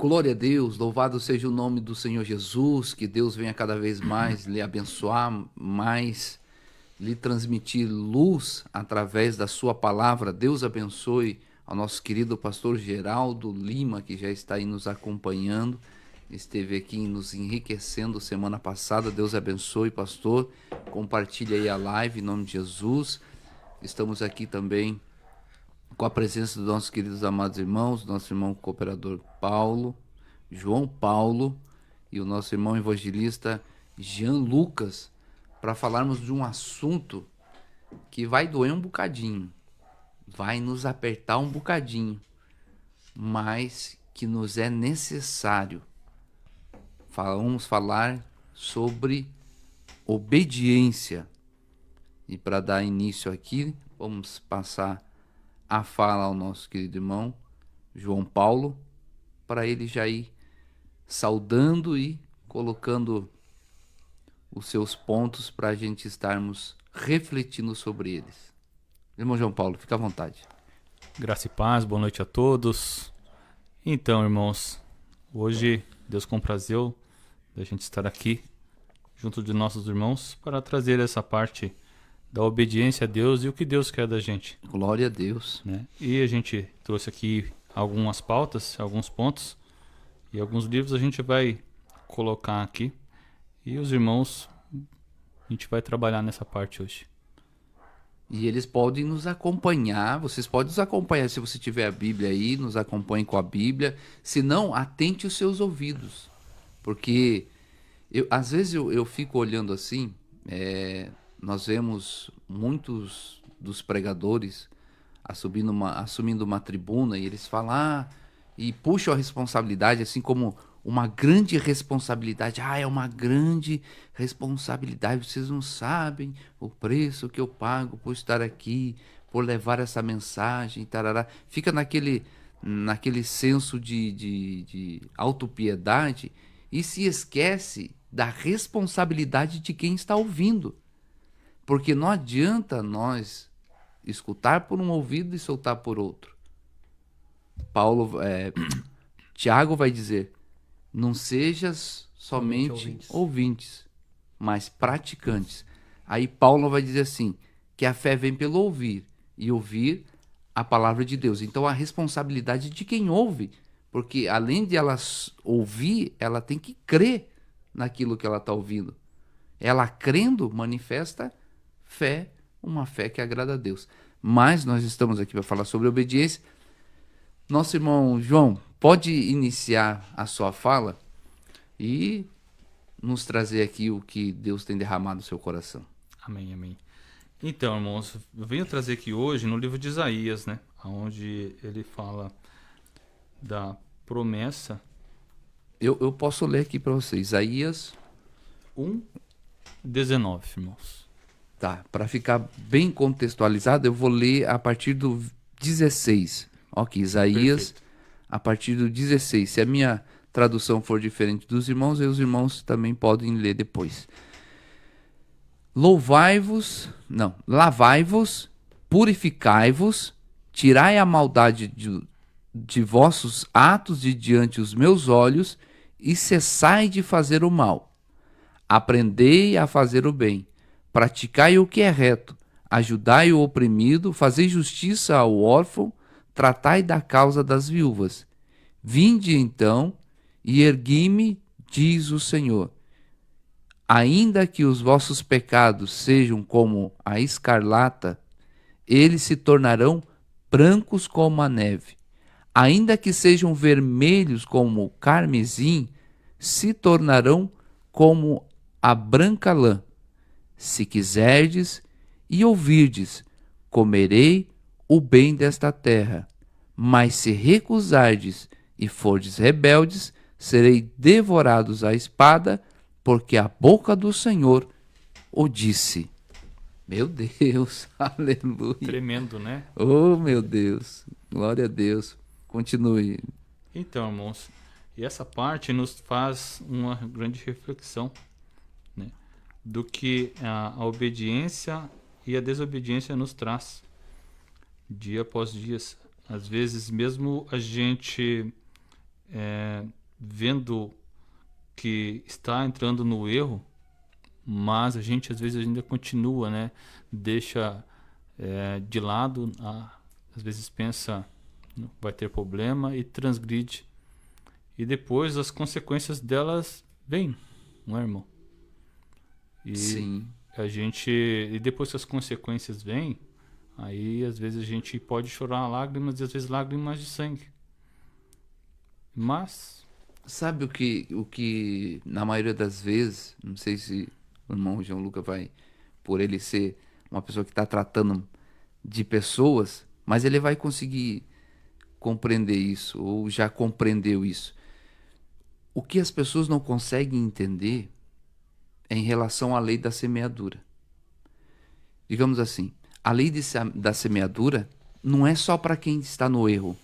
Glória a Deus, louvado seja o nome do Senhor Jesus, que Deus venha cada vez mais lhe abençoar, mais lhe transmitir luz através da sua palavra. Deus abençoe ao nosso querido pastor Geraldo Lima, que já está aí nos acompanhando, esteve aqui nos enriquecendo semana passada. Deus abençoe, pastor. Compartilhe aí a live em nome de Jesus. Estamos aqui também com a presença dos nossos queridos amados irmãos, nosso irmão cooperador Paulo, João Paulo e o nosso irmão evangelista Jean Lucas, para falarmos de um assunto que vai doer um bocadinho, vai nos apertar um bocadinho, mas que nos é necessário. Vamos falar sobre obediência. E para dar início aqui, vamos passar a fala ao nosso querido irmão João Paulo, para ele já ir saudando e colocando os seus pontos para a gente estarmos refletindo sobre eles. Irmão João Paulo, fica à vontade. Graça e paz, boa noite a todos. Então, irmãos, hoje Deus comprazeu da gente estar aqui junto de nossos irmãos para trazer essa parte da obediência a Deus e o que Deus quer da gente. Glória a Deus. Né? E a gente trouxe aqui algumas pautas, alguns pontos e alguns livros a gente vai colocar aqui. E os irmãos, a gente vai trabalhar nessa parte hoje. E eles podem nos acompanhar, vocês podem nos acompanhar se você tiver a Bíblia aí, nos acompanhe com a Bíblia. Se não, atente os seus ouvidos, porque às vezes eu fico olhando assim, nós vemos muitos dos pregadores assumindo uma tribuna e eles falam, e puxam a responsabilidade assim como uma grande responsabilidade. É uma grande responsabilidade, vocês não sabem o preço que eu pago por estar aqui, por levar essa mensagem, tarará. Fica naquele senso de autopiedade e se esquece da responsabilidade de quem está ouvindo. Porque não adianta nós escutar por um ouvido e soltar por outro. Tiago vai dizer, não sejas somente ouvintes, mas praticantes. Aí Paulo vai dizer assim, que a fé vem pelo ouvir, e ouvir a palavra de Deus. Então a responsabilidade de quem ouve, porque além de ela ouvir, ela tem que crer naquilo que ela está ouvindo. Ela crendo manifesta fé, uma fé que agrada a Deus. Mas nós estamos aqui para falar sobre obediência. Nosso irmão João, pode iniciar a sua fala e nos trazer aqui o que Deus tem derramado no seu coração. Amém, amém. Então, irmãos, eu venho trazer aqui hoje no livro de Isaías, né? Onde ele fala da promessa. Eu posso ler aqui para você, Isaías 1:19, irmãos. Tá, para ficar bem contextualizado, eu vou ler a partir do 16. Ok, Isaías, perfeito. A partir do 16. Se a minha tradução for diferente dos irmãos, aí os irmãos também podem ler depois. Lavai-vos, purificai-vos, tirai a maldade de vossos atos de diante os meus olhos e cessai de fazer o mal. Aprendei a fazer o bem, praticai o que é reto, ajudai o oprimido, fazei justiça ao órfão, tratai da causa das viúvas. Vinde então e ergui-me, diz o Senhor. Ainda que os vossos pecados sejam como a escarlata, eles se tornarão brancos como a neve. Ainda que sejam vermelhos como o carmesim, se tornarão como a branca lã. Se quiserdes e ouvirdes, comerei o bem desta terra. Mas se recusardes e fordes rebeldes, serei devorados à espada, porque a boca do Senhor o disse. Meu Deus, aleluia. Tremendo, né? Oh, meu Deus, glória a Deus. Continue. Então, irmãos, e essa parte nos faz uma grande reflexão, né, do que a obediência e a desobediência nos traz dia após dia. Às vezes, mesmo a gente vendo que está entrando no erro, mas a gente às vezes ainda continua, né? Deixa de lado, às vezes pensa vai ter problema e transgride. E depois as consequências delas vêm, não é, irmão? E Sim. e depois que as consequências vêm, aí às vezes a gente pode chorar lágrimas e às vezes lágrimas de sangue. Mas Sabe o que na maioria das vezes, não sei se o irmão João Lucas vai, por ele ser uma pessoa que está tratando de pessoas, mas ele vai conseguir compreender isso, ou já compreendeu isso. O que as pessoas não conseguem entender é em relação à lei da semeadura. Digamos assim, a lei da semeadura não é só para quem está no erro.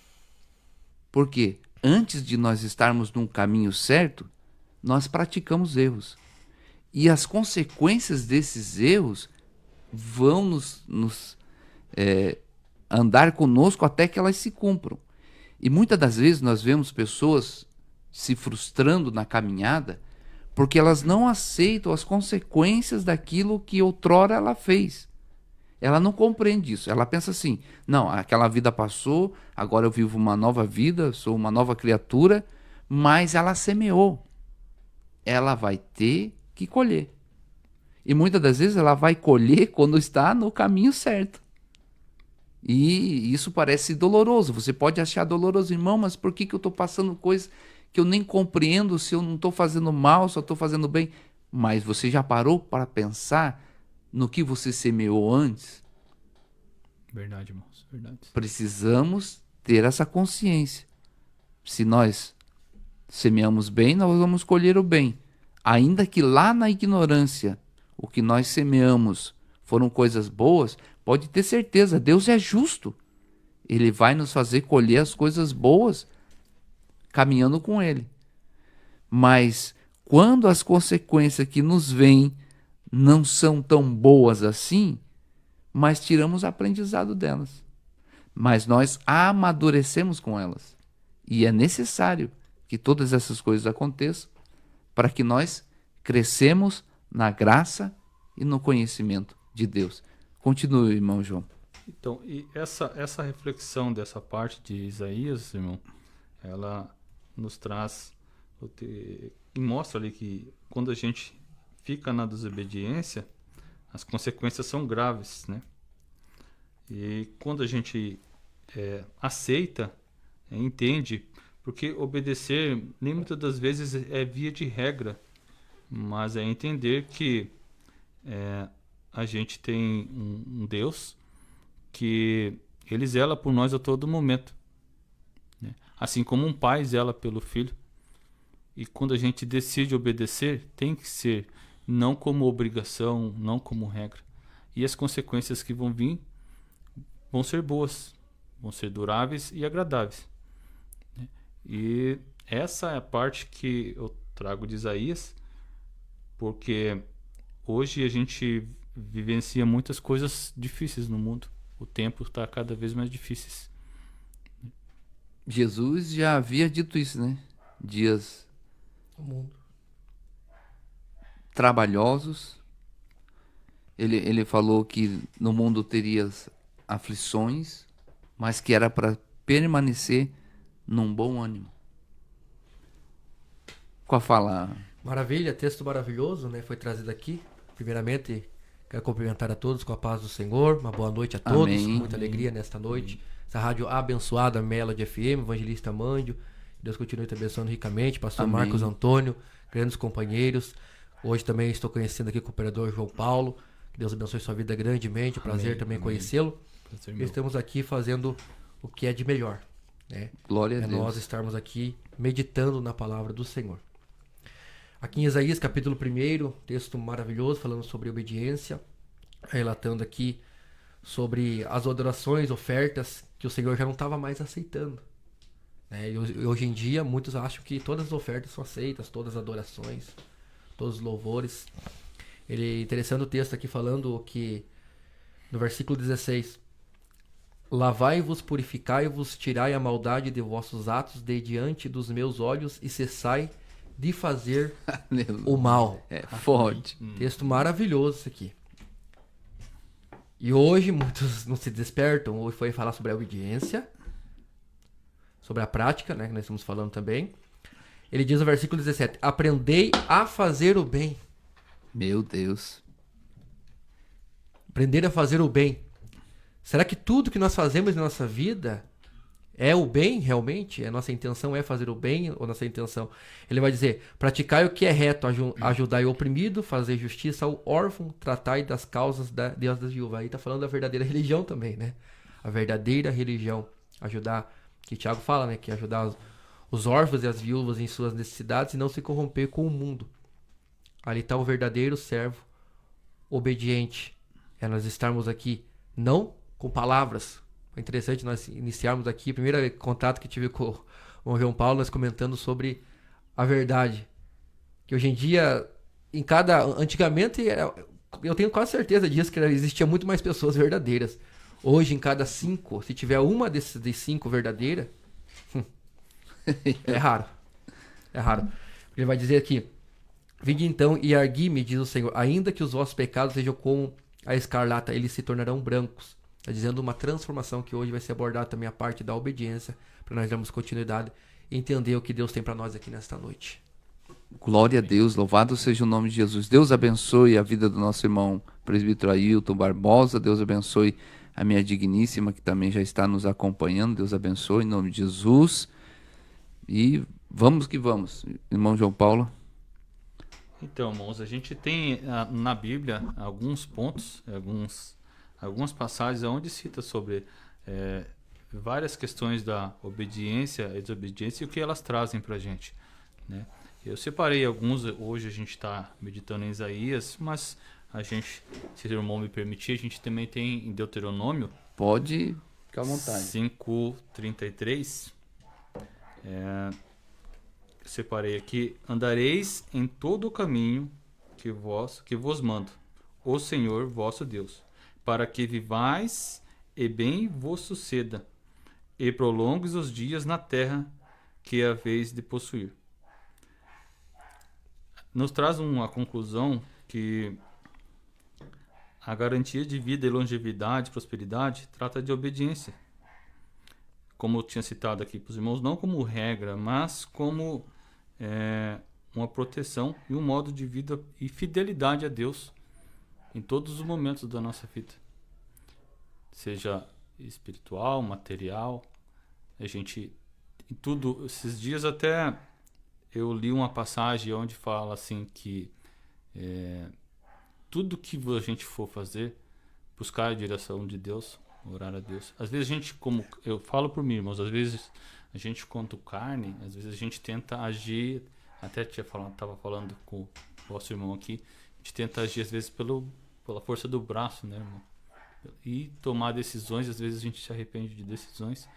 Por quê? Antes de nós estarmos num caminho certo, nós praticamos erros. E as consequências desses erros vão nos andar conosco até que elas se cumpram. E muitas das vezes nós vemos pessoas se frustrando na caminhada porque elas não aceitam as consequências daquilo que outrora ela fez. Ela não compreende isso. Ela pensa assim: não, aquela vida passou, agora eu vivo uma nova vida, sou uma nova criatura, mas ela semeou. Ela vai ter que colher. E muitas das vezes ela vai colher quando está no caminho certo. E isso parece doloroso. Você pode achar doloroso, irmão, mas por que eu estou passando coisas que eu nem compreendo, se eu não estou fazendo mal, só estou fazendo bem? Mas você já parou para pensar no que você semeou antes? verdade, irmãos, verdade. Precisamos ter essa consciência. Se nós semeamos bem, nós vamos colher o bem. Ainda que lá na ignorância, o que nós semeamos foram coisas boas, pode ter certeza, Deus é justo. Ele vai nos fazer colher as coisas boas caminhando com Ele. Mas quando as consequências que nos vêm não são tão boas assim, mas tiramos aprendizado delas. Mas nós amadurecemos com elas. E é necessário que todas essas coisas aconteçam para que nós crescemos na graça e no conhecimento de Deus. Continue, irmão João. Então, e essa reflexão dessa parte de Isaías, irmão, ela nos traz e mostra ali que quando a gente fica na desobediência, as consequências são graves, né? E quando a gente aceita, entende, porque obedecer nem muitas das vezes é via de regra, mas é entender que a gente tem um Deus que ele zela por nós a todo momento, né? Assim como um pai zela pelo filho. E quando a gente decide obedecer, tem que ser não como obrigação, não como regra. E as consequências que vão vir vão ser boas, vão ser duráveis e agradáveis, né? E essa é a parte que eu trago de Isaías, porque hoje a gente vivencia muitas coisas difíceis no mundo. O tempo está cada vez mais difícil. Jesus já havia dito isso, né? Dias O mundo. trabalhosos. Ele falou que no mundo terias aflições, mas que era para permanecer num bom ânimo. Com a fala. Maravilha, texto maravilhoso, né? Foi trazido aqui. Primeiramente, quero cumprimentar a todos com a paz do Senhor. Uma boa noite a todos, Amém. com muita alegria nesta noite. Essa rádio abençoada, Melody FM, Evangelista Mândio. Deus continue te abençoando ricamente. Pastor Amém. Marcos Antônio, grandes companheiros. Hoje também estou conhecendo aqui com o operador João Paulo. Que Deus abençoe sua vida grandemente. Prazer Amém, também amém. conhecê-lo. Prazer meu. Estamos aqui fazendo o que é de melhor, né? Glória a É Deus. nós estarmos aqui meditando na palavra do Senhor. Aqui em Isaías, capítulo 1, texto maravilhoso, falando sobre obediência, relatando aqui sobre as adorações, ofertas que o Senhor já não estava mais aceitando, né? E hoje em dia, muitos acham que todas as ofertas são aceitas, todas as adorações, todos os louvores. Ele interessante o texto aqui falando que, no versículo 16, Lavai-vos, purificai-vos, tirai a maldade de vossos atos de diante dos meus olhos e cessai de fazer o mal. É forte. Texto maravilhoso isso aqui. E hoje muitos não se despertam. Hoje foi falar sobre a obediência, sobre a prática, né, que nós estamos falando também. Ele diz no versículo 17: aprendei a fazer o bem. Meu Deus. Aprender a fazer o bem. Será que tudo que nós fazemos na nossa vida é o bem realmente? A nossa intenção é fazer o bem ou nossa intenção? Ele vai dizer: praticai o que é reto, ajudai o oprimido, fazer justiça ao órfão, tratai das causas da Deus das viúvas. Aí está falando da verdadeira religião também, né? A verdadeira religião. Ajudar, que Tiago fala, né? Que ajudar os órfãos e as viúvas em suas necessidades e não se corromper com o mundo. Ali está o verdadeiro servo obediente. É nós estarmos aqui não com palavras. É interessante nós iniciarmos aqui. O primeiro contato que tive com o João Paulo, nós comentando sobre a verdade. Que hoje em dia, antigamente, eu tenho quase certeza disso, que existia muito mais pessoas verdadeiras. Hoje, em cada 5, se tiver uma desses 5 verdadeira, é raro. É raro. Ele vai dizer aqui: vinde então e argui-me, diz o Senhor, ainda que os vossos pecados sejam como a escarlata, eles se tornarão brancos. Está dizendo uma transformação que hoje vai ser abordada também a parte da obediência, para nós darmos continuidade e entender o que Deus tem para nós aqui nesta noite. Glória a Deus, louvado seja o nome de Jesus. Deus abençoe a vida do nosso irmão presbítero Ailton Barbosa. Deus abençoe a minha digníssima, que também já está nos acompanhando. Deus abençoe em nome de Jesus. E vamos que vamos, irmão João Paulo. Então, irmãos, a gente tem na Bíblia alguns pontos, algumas passagens onde cita sobre várias questões da obediência e desobediência e o que elas trazem para a gente, né? Eu separei alguns, hoje a gente está meditando em Isaías, mas a gente, se o irmão me permitir, a gente também tem em Deuteronômio. Pode ficar à vontade. 5:33. Separei aqui: andareis em todo o caminho que vos mando, o Senhor vosso Deus, para que vivais e bem vos suceda, e prolongues os dias na terra que haveis de possuir. Nos traz uma conclusão que a garantia de vida e longevidade, prosperidade, trata de obediência. Como eu tinha citado aqui para os irmãos, não como regra, mas como uma proteção e um modo de vida e fidelidade a Deus em todos os momentos da nossa vida, seja espiritual, material. A gente, em tudo, esses dias até eu li uma passagem onde fala assim que tudo que a gente for fazer, buscar a direção de Deus, orar a Deus. Às vezes a gente, como eu falo por mim, irmãos, às vezes a gente, quanto carne, às vezes a gente tenta agir, até estava falando com o vosso irmão aqui, a gente tenta agir às vezes pela força do braço, né, irmão? E tomar decisões, às vezes a gente se arrepende de decisões,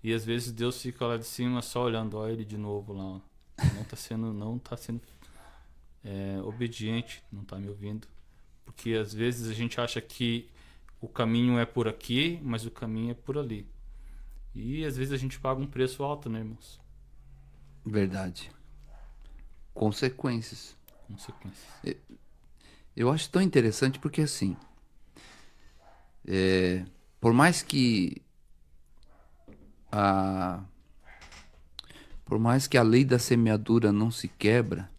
e às vezes Deus fica lá de cima só olhando, olha ele de novo lá, ó. Não tá sendo obediente, não está me ouvindo. Porque às vezes a gente acha que o caminho é por aqui, mas o caminho é por ali. E às vezes a gente paga um preço alto, né, irmãos? Verdade. Consequências. Consequências. Eu acho tão interessante porque assim, por mais que a lei da semeadura não se quebra,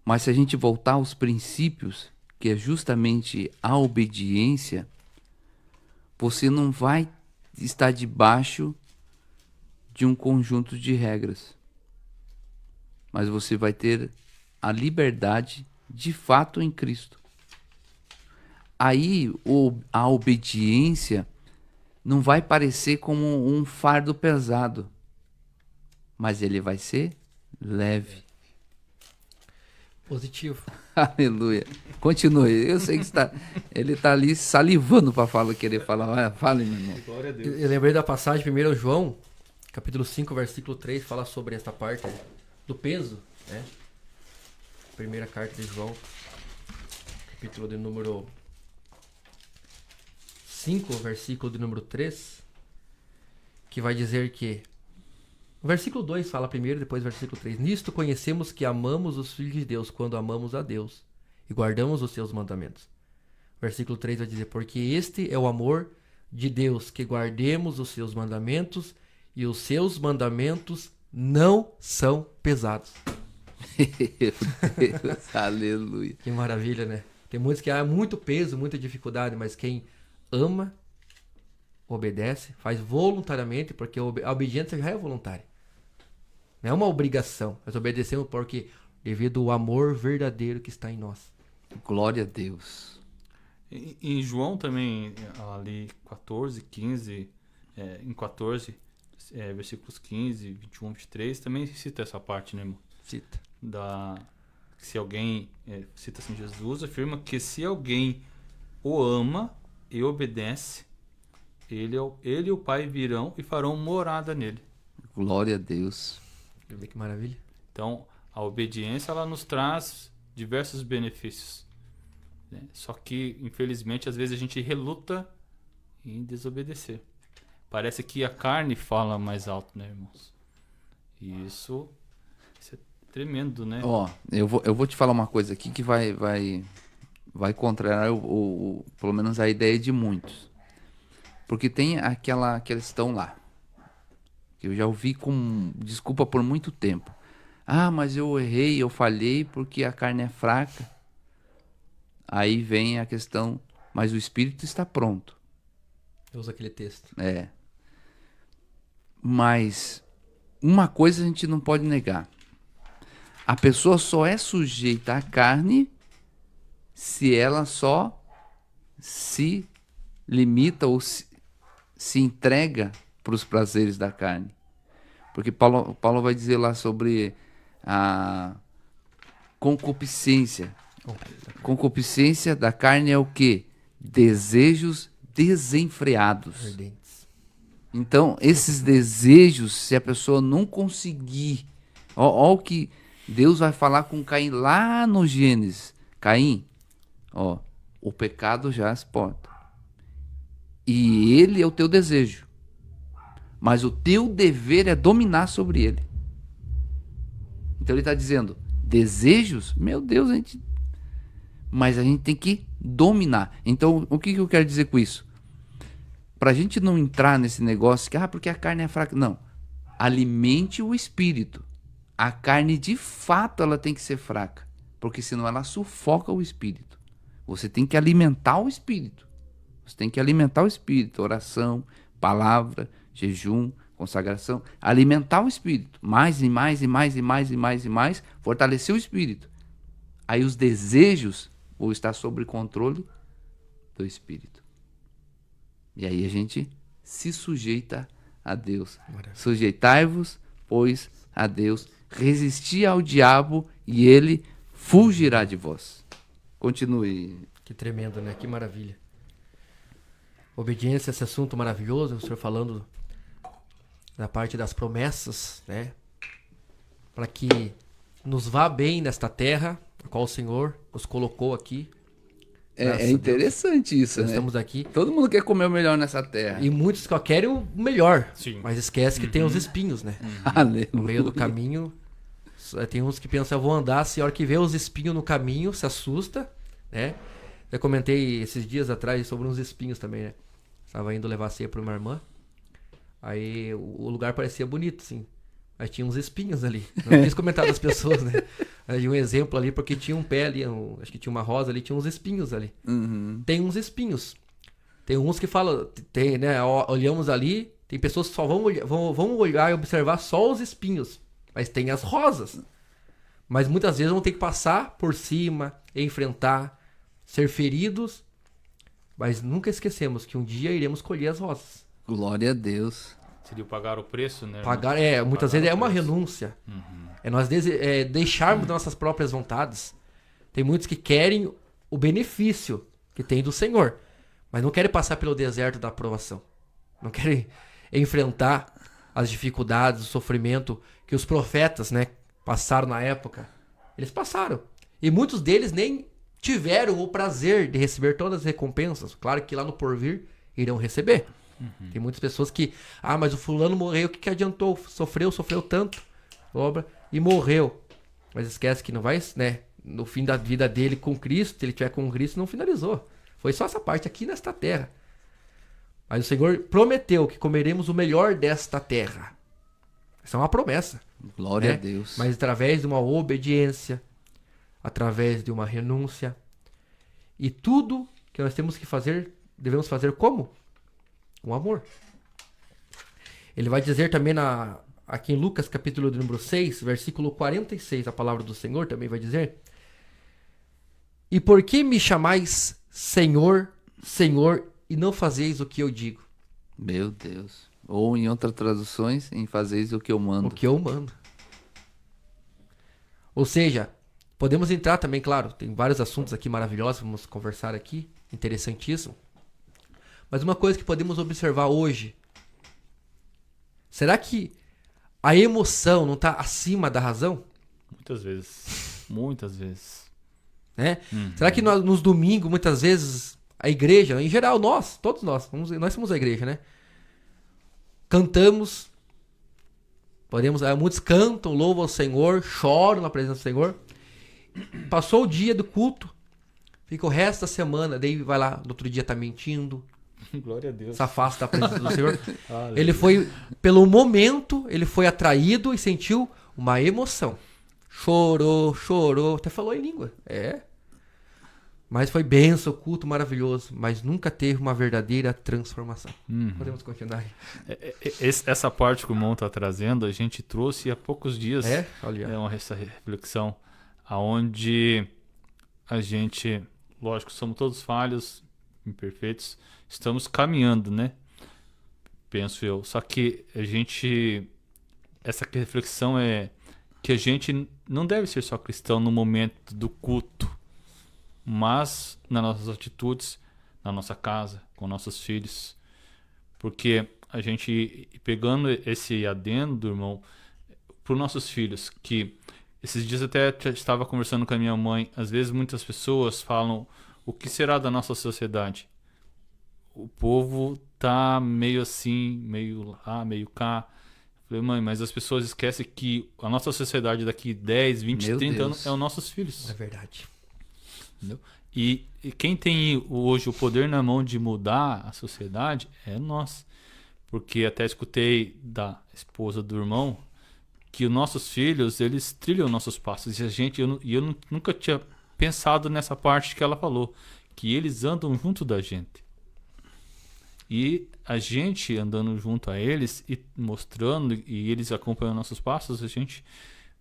mas se a gente voltar aos princípios, que é justamente a obediência, você não vai estar debaixo de um conjunto de regras, mas você vai ter a liberdade de fato em Cristo. Aí a obediência não vai parecer como um fardo pesado, mas ele vai ser leve. Positivo. Aleluia. Continue. Eu sei que ele está ali salivando para querer falar. Fale, meu irmão. Glória a Deus. Eu lembrei da passagem, 1 João, capítulo 5, versículo 3, fala sobre esta parte do peso, né? Primeira carta de João, capítulo de número 5, versículo de número 3, que vai dizer que... O versículo 2 fala primeiro, depois o versículo 3. Nisto conhecemos que amamos os filhos de Deus quando amamos a Deus e guardamos os seus mandamentos. O versículo 3 vai dizer, porque este é o amor de Deus, que guardemos os seus mandamentos e os seus mandamentos não são pesados. Meu Deus, aleluia. Que maravilha, né? Tem muitos que há muito peso, muita dificuldade, mas quem ama, obedece, faz voluntariamente, porque a obediência já é voluntária. Não é uma obrigação, nós obedecemos porque devido ao amor verdadeiro que está em nós. Glória a Deus. Em João também, ali 14, 15, em 14, versículos 15, 21, 23, também cita essa parte, né, irmão? Cita. Se alguém, cita assim, Jesus afirma que se alguém o ama e obedece, ele e o Pai virão e farão morada nele. Glória a Deus. Vê que maravilha. Então, a obediência, ela nos traz diversos benefícios, né? Só que, infelizmente, às vezes a gente reluta em desobedecer. Parece que a carne fala mais alto, né, irmãos? E isso é tremendo, né? Ó, eu vou te falar uma coisa aqui que vai contrariar pelo menos a ideia de muitos. Porque tem aquela questão lá, que eu já ouvi com desculpa por muito tempo. Ah, mas eu errei, eu falhei porque a carne é fraca. Aí vem a questão, mas o espírito está pronto. Eu uso aquele texto. Mas uma coisa a gente não pode negar. A pessoa só é sujeita à carne se ela só se limita ou se entrega para os prazeres da carne. Porque Paulo vai dizer lá sobre a concupiscência. Concupiscência da carne é o quê? Desejos desenfreados. Ardentes. Então, esses desejos, se a pessoa não conseguir... Ó o que Deus vai falar com Caim lá no Gênesis. Caim, ó, o pecado já se porta. E ele é o teu desejo. Mas o teu dever é dominar sobre ele. Então ele está dizendo, desejos? Meu Deus, mas a gente tem que dominar. Então, o que eu quero dizer com isso? Para a gente não entrar nesse negócio que, porque a carne é fraca. Não. Alimente o espírito. A carne, de fato, ela tem que ser fraca. Porque senão ela sufoca o espírito. Você tem que alimentar o espírito. Você tem que alimentar o espírito. Oração, palavra, jejum, consagração. Alimentar o espírito. Mais e mais e mais e mais e mais e mais. Fortalecer o espírito. Aí os desejos vão estar sob controle do espírito. E aí a gente se sujeita a Deus. Sujeitai-vos, pois, a Deus. Resisti ao diabo e ele fugirá de vós. Continue. Que tremendo, né? Que maravilha. Obediência, esse assunto maravilhoso, o senhor falando da parte das promessas, né? Para que nos vá bem nesta terra, a qual o Senhor nos colocou aqui. É interessante isso, Nós né? estamos aqui. Todo mundo quer comer o melhor nessa terra. E muitos só querem o melhor. Sim. Mas esquece que tem os espinhos, né? Aleluia. No meio do caminho, tem uns que pensam, eu vou andar, se a hora que vê os espinhos no caminho, se assusta, né? Eu comentei esses dias atrás sobre uns espinhos também, né? Estava indo levar ceia para uma irmã. Aí o lugar parecia bonito, assim. Mas tinha uns espinhos ali. Não quis comentar das pessoas, né? Mas de um exemplo ali, porque tinha um pé ali, acho que tinha uma rosa ali, tinha uns espinhos ali. Uhum. Tem uns espinhos. Tem uns que falam, tem, né? Olhamos ali, tem pessoas que só vão olhar e observar só os espinhos. Mas tem as rosas. Mas muitas vezes vão ter que passar por cima, enfrentar, ser feridos. Mas nunca esquecemos que um dia iremos colher as rosas. Glória a Deus. Seria o pagar o preço, né? Pagar, muitas vezes é uma renúncia. É nós deixarmos nossas próprias vontades. Tem muitos que querem o benefício que tem do Senhor, mas não querem passar pelo deserto da aprovação. Não querem enfrentar as dificuldades, o sofrimento que os profetas, né, passaram na época. Eles passaram. E muitos deles nem tiveram o prazer de receber todas as recompensas. Claro que lá no porvir irão receber. Tem muitas pessoas que, mas o fulano morreu, o que adiantou? Sofreu tanto, obra, e morreu. Mas esquece que não vai, né? No fim da vida dele com Cristo, se ele estiver com Cristo, não finalizou. Foi só essa parte aqui nesta terra. Mas o Senhor prometeu que comeremos o melhor desta terra. Essa é uma promessa. Glória né? a Deus. Mas através de uma obediência, através de uma renúncia. E tudo que nós temos que fazer, devemos fazer como? Com amor. Ele vai dizer também aqui em Lucas, capítulo de número 6, versículo 46, a palavra do Senhor também vai dizer: E por que me chamais Senhor, Senhor, e não fazeis o que eu digo? Meu Deus. Ou em outras traduções, em fazeis o que eu mando. O que eu mando. Ou seja, podemos entrar também, claro, tem vários assuntos aqui maravilhosos, vamos conversar aqui, interessantíssimo. Mas uma coisa que podemos observar hoje, será que a emoção não está acima da razão? Muitas vezes. Muitas vezes. Né? Será que nós, nos domingos, muitas vezes, a igreja, em geral, todos nós somos a igreja, né? Cantamos, muitos cantam, louvam ao Senhor, choram na presença do Senhor. Passou o dia do culto, fica o resto da semana, daí vai lá, no outro dia tá mentindo, Glória a Deus. se afasta da presença do Senhor. Ele foi, pelo momento, ele foi atraído e sentiu uma emoção. Chorou, até falou em língua. Mas foi benção, culto maravilhoso, mas nunca teve uma verdadeira transformação. Podemos continuar. Essa parte que o irmão está trazendo, a gente trouxe há poucos dias Olha. essa reflexão, aonde a gente, lógico, somos todos falhos, imperfeitos, estamos caminhando, né? Penso eu. Só que essa reflexão é que a gente não deve ser só cristão no momento do culto, mas nas nossas atitudes, na nossa casa, com nossos filhos. Porque a gente, pegando esse adendo, irmão, para os nossos filhos, que esses dias até estava conversando com a minha mãe, às vezes muitas pessoas falam: o que será da nossa sociedade? O povo tá meio assim, meio lá, meio cá. Falei: mãe, mas as pessoas esquecem que a nossa sociedade daqui 10, 20, Meu 30 Deus. anos é os nossos filhos. É verdade. Entendeu? E quem tem hoje o poder na mão de mudar a sociedade é nós. Porque até escutei da esposa do irmão que os nossos filhos, eles trilham nossos passos. E eu nunca tinha pensado nessa parte que ela falou, que eles andam junto da gente. E a gente andando junto a eles e mostrando, e eles acompanhando nossos passos, a gente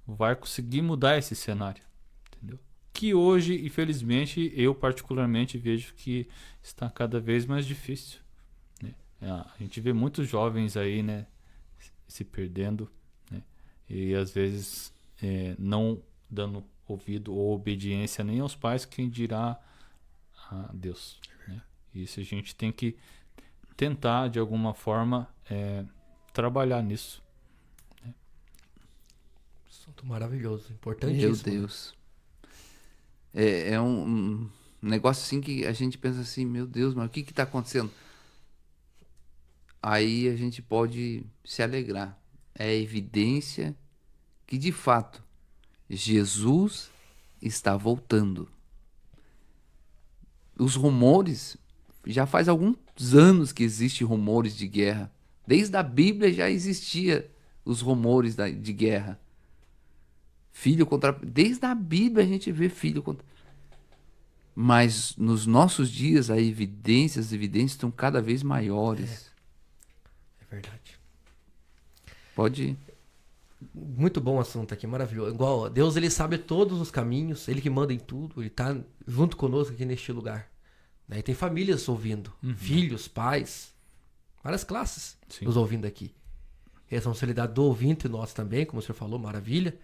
vai conseguir mudar esse cenário. Entendeu? Que hoje, infelizmente, eu particularmente vejo que está cada vez mais difícil. Né? A gente vê muitos jovens aí, né, se perdendo, né? E às vezes não dando ouvido ou obediência nem aos pais, quem dirá a Deus. Né? Isso a gente tem que tentar, de alguma forma, trabalhar nisso. Né? Assunto maravilhoso, importantíssimo. Meu Deus. É um negócio assim que a gente pensa assim: meu Deus, mas o que está acontecendo? Aí a gente pode se alegrar. É evidência que, de fato, Jesus está voltando. Os rumores, já faz alguns anos que existem rumores de guerra. Desde a Bíblia já existia os rumores de guerra. Filho contra... Desde a Bíblia a gente vê filho contra... Mas nos nossos dias as evidências estão cada vez maiores. É verdade. Pode ir. Muito bom o assunto aqui, maravilhoso. Igual, Deus, ele sabe todos os caminhos, ele que manda em tudo, ele tá junto conosco aqui neste lugar. Daí tem famílias ouvindo, filhos, pais, várias classes nos ouvindo aqui. Responsabilidade do ouvinte, nós também, como o senhor falou, maravilha.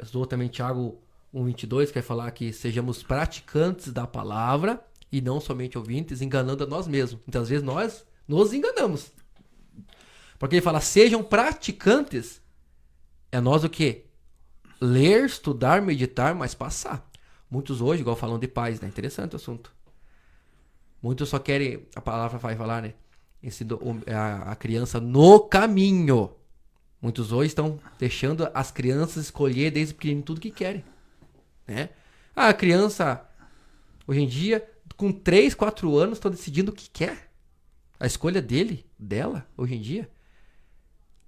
Usou também Tiago 1,22, que vai falar que sejamos praticantes da palavra e não somente ouvintes, enganando a nós mesmos. Muitas vezes nós nos enganamos. Porque ele fala, sejam praticantes. É nós o quê? Ler, estudar, meditar, mas passar. Muitos hoje, igual falam de pais, né? Interessante o assunto. Muitos só querem, a palavra vai falar, né? A criança no caminho. Muitos hoje estão deixando as crianças escolher desde pequeno tudo que querem, né? A criança, hoje em dia, com 3, 4 anos, estão decidindo o que quer. A escolha dela, hoje em dia.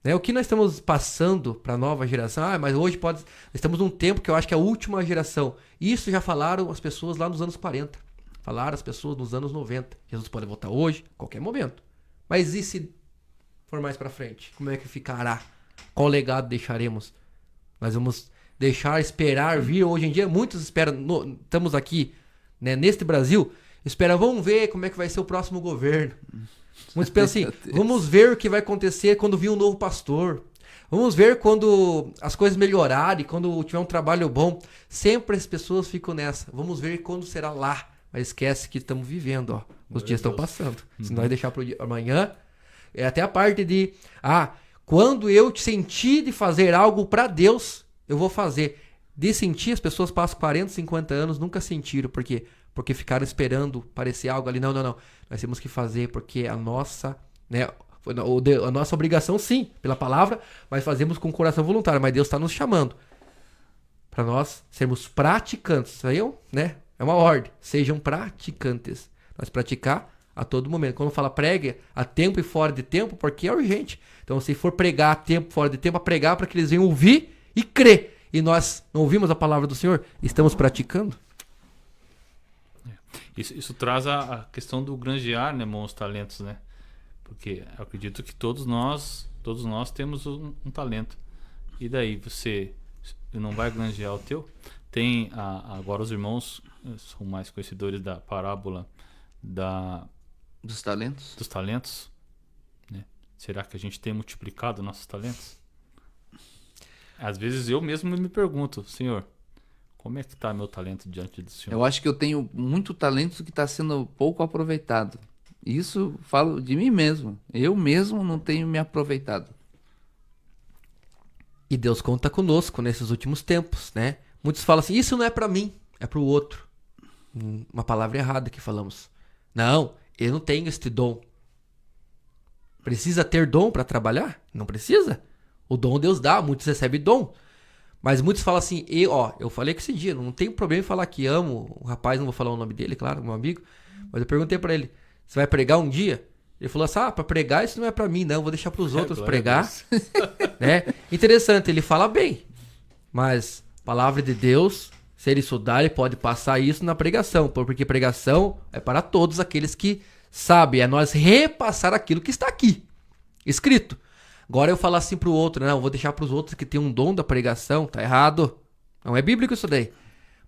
Né? O que nós estamos passando para a nova geração? Mas hoje estamos num tempo que eu acho que é a última geração. Isso já falaram as pessoas lá nos anos 40. Falaram as pessoas nos anos 90. Jesus pode voltar hoje, qualquer momento. Mas e se for mais para frente? Como é que ficará? Qual legado deixaremos? Nós vamos esperar vir. Hoje em dia, muitos esperam. Estamos aqui, né, neste Brasil. Esperam, vamos ver como é que vai ser o próximo governo. Muitos pensam assim, vamos ver o que vai acontecer quando vir um novo pastor. Vamos ver quando as coisas melhorarem, quando tiver um trabalho bom. Sempre as pessoas ficam nessa. Vamos ver quando será lá. Mas esquece que estamos vivendo, ó. Os dias estão passando. Se nós deixar para amanhã, é até a parte de... quando eu sentir de fazer algo para Deus, eu vou fazer. De sentir, as pessoas passam 40, 50 anos, nunca sentiram. Por quê? Porque ficaram esperando parecer algo ali. Não. Nós temos que fazer porque a nossa, né, a nossa obrigação, sim, pela palavra, mas fazemos com o coração voluntário. Mas Deus está nos chamando para nós sermos praticantes. Isso aí, né, é uma ordem. Sejam praticantes. Nós praticar a todo momento. Quando fala pregue a tempo e fora de tempo, porque é urgente. Então, se for pregar a tempo, fora de tempo, a pregar para que eles venham ouvir e crer. E nós não ouvimos a palavra do Senhor, estamos praticando. Isso traz a questão do granjear, né, bons talentos, né? Porque eu acredito que todos nós temos um talento. E daí você não vai granjear o teu? Tem agora os irmãos são mais conhecedores da parábola dos talentos. Dos talentos, né? Será que a gente tem multiplicado nossos talentos? Às vezes eu mesmo me pergunto, Senhor, como é que está meu talento diante do Senhor? Eu acho que eu tenho muito talento que está sendo pouco aproveitado. Isso falo de mim mesmo. Eu mesmo não tenho me aproveitado. E Deus conta conosco nesses últimos tempos, né? Muitos falam assim, isso não é para mim, é para o outro. Uma palavra errada que falamos. Não, eu não tenho este dom. Precisa ter dom para trabalhar? Não precisa. O dom Deus dá, muitos recebem dom. Mas muitos falam assim, eu falei que esse dia, não tenho problema em falar que amo o rapaz, não vou falar o nome dele, claro, meu amigo. Mas eu perguntei para ele, você vai pregar um dia? Ele falou assim, para pregar isso não é para mim, não, vou deixar para os outros pregar. Né? Interessante, ele fala bem. Mas, palavra de Deus, se ele estudar, ele pode passar isso na pregação. Porque pregação é para todos aqueles que sabem, é nós repassar aquilo que está aqui, escrito. Agora eu falar assim pro outro, não, eu vou deixar pros outros que tem um dom da pregação, tá errado. Não é bíblico isso daí.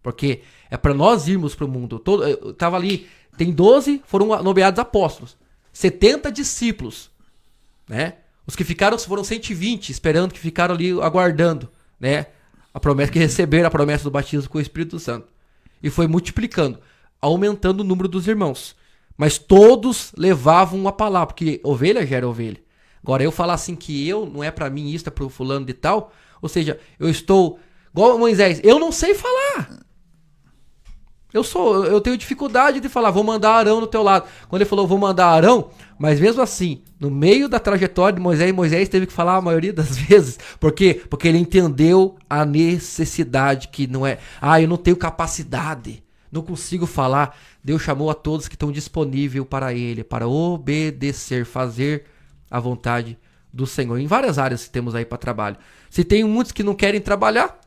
Porque é para nós irmos pro mundo. Eu tava ali, tem 12, foram nomeados apóstolos. 70 discípulos, né? Os que ficaram foram 120, esperando, que ficaram ali aguardando, né? A promessa, que receberam a promessa do batismo com o Espírito Santo. E foi multiplicando, aumentando o número dos irmãos. Mas todos levavam uma palavra, porque ovelha gera ovelha. Agora, eu falar assim que não é pra mim isso, é pro fulano de tal. Ou seja, eu estou igual a Moisés. Eu não sei falar. Eu tenho dificuldade de falar, vou mandar Arão no teu lado. Quando ele falou, vou mandar Arão, mas mesmo assim, no meio da trajetória de Moisés teve que falar a maioria das vezes. Por quê? Porque ele entendeu a necessidade que não é... eu não tenho capacidade, não consigo falar. Deus chamou a todos que estão disponíveis para ele, para obedecer, fazer a vontade do Senhor. Em várias áreas que temos aí para trabalho. Se tem muitos que não querem trabalhar,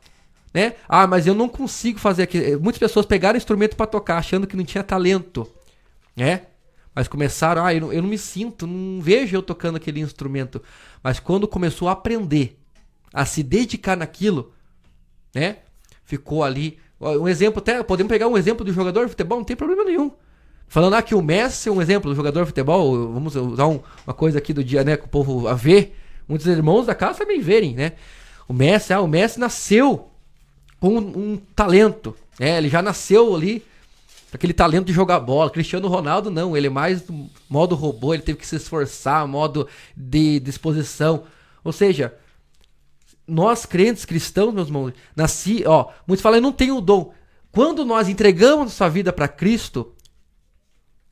né? Mas eu não consigo fazer aquilo. Muitas pessoas pegaram instrumento para tocar, achando que não tinha talento, né? Mas começaram, eu não me sinto, não vejo eu tocando aquele instrumento. Mas quando começou a aprender, a se dedicar naquilo, né? Ficou ali. Um exemplo, até podemos pegar um exemplo de jogador de futebol, não tem problema nenhum. Falando que o Messi é um exemplo do jogador de futebol, vamos usar uma coisa aqui do dia, né, que o povo a ver, muitos irmãos da casa também verem, né? O Messi nasceu com um talento, né? Ele já nasceu ali, aquele talento de jogar bola. Cristiano Ronaldo não, ele é mais do modo robô, ele teve que se esforçar, modo de disposição. Ou seja, nós crentes cristãos, meus irmãos, muitos falam, eu não tenho o dom. Quando nós entregamos nossa vida para Cristo,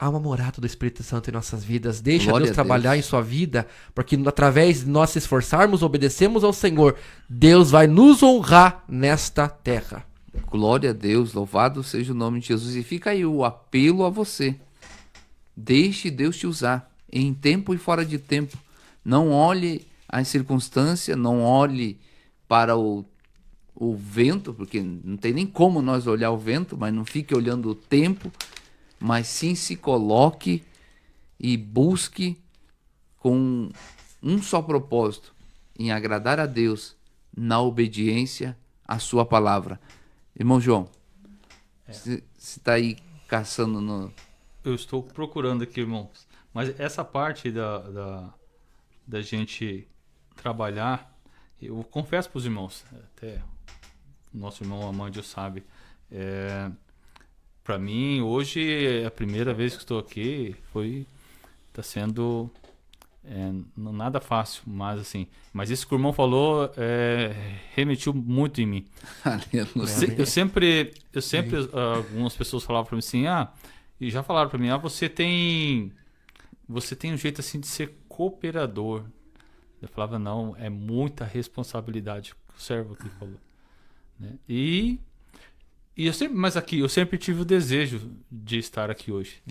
há uma morada do Espírito Santo em nossas vidas. Deixa Glória Deus a trabalhar Deus. em sua vida, porque através de nós se esforçarmos, obedecemos ao Senhor, Deus vai nos honrar nesta terra. Glória a Deus, louvado seja o nome de Jesus. E fica aí o apelo a você. Deixe Deus te usar, em tempo e fora de tempo. Não olhe as circunstâncias, não olhe para o vento, porque não tem nem como nós olhar o vento, mas não fique olhando o tempo, mas sim se coloque e busque com um só propósito, em agradar a Deus, na obediência à sua palavra. Irmão João, você está aí caçando no... Eu estou procurando aqui, irmãos. Mas essa parte da gente trabalhar, eu confesso para os irmãos, até o nosso irmão Amandio sabe, para mim, hoje é a primeira vez que estou aqui, está sendo nada fácil, mas assim, mas isso que o irmão falou remetiu muito em mim. Aleluia. Eu sempre algumas pessoas falavam para mim assim, e já falaram para mim, você tem um jeito assim de ser cooperador. Eu falava, não, é muita responsabilidade, o servo aqui falou, né? E eu sempre tive o desejo de estar aqui hoje.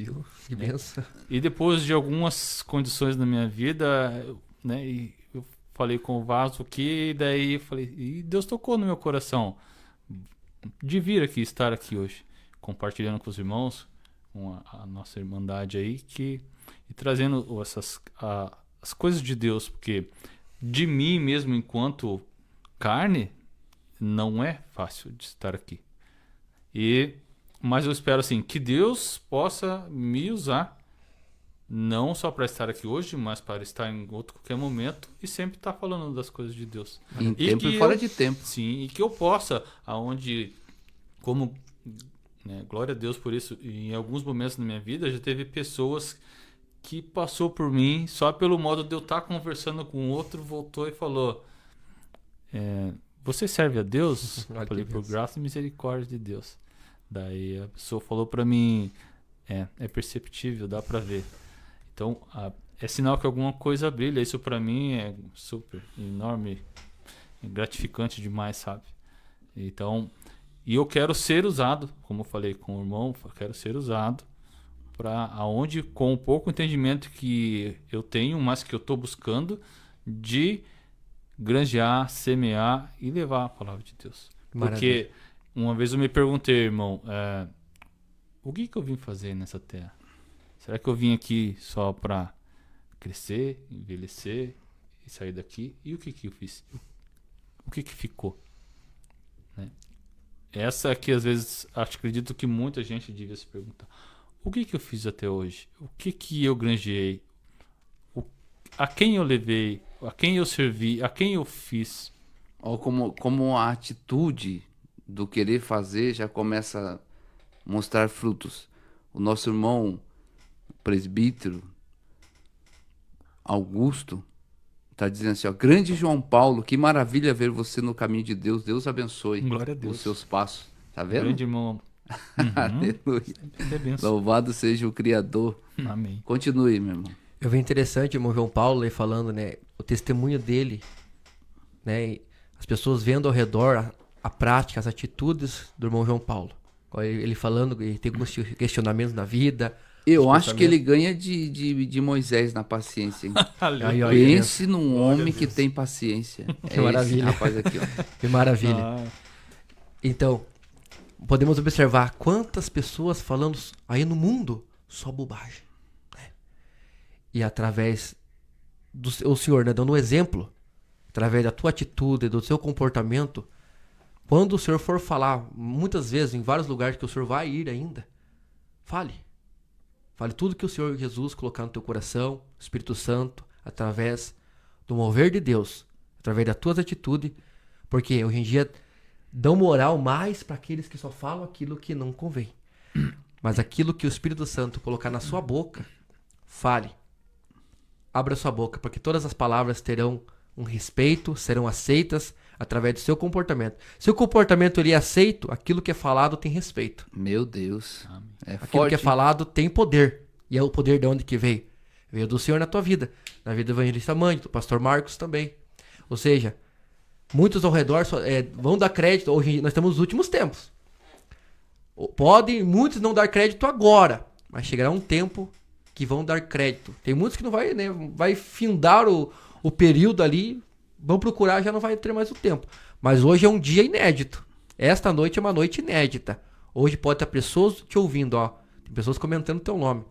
Que benção. E depois de algumas condições na minha vida, né, e eu falei com o Vaso aqui, e daí eu falei, e Deus tocou no meu coração de vir aqui, estar aqui hoje, compartilhando com os irmãos, com a nossa irmandade aí, e trazendo as coisas de Deus, porque de mim mesmo, enquanto carne, não é fácil de estar aqui. Mas eu espero assim que Deus possa me usar, não só para estar aqui hoje, mas para estar em outro qualquer momento e sempre estar falando das coisas de Deus. Em tempo e fora de tempo. Sim, e que eu possa, né, glória a Deus por isso, em alguns momentos na minha vida já teve pessoas que passou por mim só pelo modo de eu estar conversando com o outro, voltou e falou, você serve a Deus? Eu falei, por graça e misericórdia de Deus. Daí a pessoa falou pra mim, é perceptível, dá pra ver. Então, é sinal que alguma coisa brilha. Isso pra mim é super enorme, gratificante demais, sabe? Então, e eu quero ser usado, como eu falei com o irmão, eu quero ser usado para aonde, com o pouco entendimento que eu tenho, mas que eu tô buscando, de granjear, semear e levar a palavra de Deus. Maravilha. Porque uma vez eu me perguntei, irmão, o que eu vim fazer nessa terra? Será que eu vim aqui só para crescer, envelhecer e sair daqui? E o que eu fiz? O que ficou? Né? Essa aqui, às vezes, acredito que muita gente devia se perguntar. O que eu fiz até hoje? O que eu granjeei? A quem eu levei? A quem eu servi? A quem eu fiz? Ou como a atitude do querer fazer já começa a mostrar frutos. O nosso irmão presbítero Augusto está dizendo assim, grande João Paulo, que maravilha ver você no caminho de Deus. Deus abençoe Glória a Deus. os seus passos. Tá vendo? Grande irmão. Aleluia. Louvado seja o Criador. Amém. Continue, meu irmão. Eu vi interessante o irmão João Paulo aí falando, né, o testemunho dele, né, e as pessoas vendo ao redor a prática, as atitudes do irmão João Paulo. Ele falando que tem alguns questionamentos na vida. Eu acho que ele ganha de Moisés na paciência. Hein? Aí, ó, Pense num homem que tem paciência. Que maravilha. Esse rapaz aqui, ó. Que maravilha. Então, podemos observar quantas pessoas falando aí no mundo só bobagem. Né? E através do Senhor, né, dando um exemplo, através da tua atitude, do seu comportamento, quando o Senhor for falar, muitas vezes, em vários lugares que o Senhor vai ir ainda, fale. Fale tudo que o Senhor Jesus colocar no teu coração, Espírito Santo, através do mover de Deus, através das tuas atitudes, porque hoje em dia dão moral mais para aqueles que só falam aquilo que não convém. Mas aquilo que o Espírito Santo colocar na sua boca, fale. Abra sua boca, porque todas as palavras terão um respeito, serão aceitas através do seu comportamento. Se o comportamento ele é aceito, aquilo que é falado tem respeito. Meu Deus. Amém. É Aquilo forte. que é falado tem poder. E é o poder de onde que veio? Veio do Senhor na tua vida. Na vida do evangelista mãe, do pastor Marcos também. Ou seja, muitos ao redor vão dar crédito. Hoje nós estamos nos últimos tempos. Podem muitos não dar crédito agora, mas chegará um tempo que vão dar crédito. Tem muitos que não vai, né, vai findar o período ali, vão procurar, já não vai ter mais o tempo. Mas hoje é um dia inédito. Esta noite é uma noite inédita. Hoje pode ter pessoas te ouvindo, ó. Tem pessoas comentando teu nome.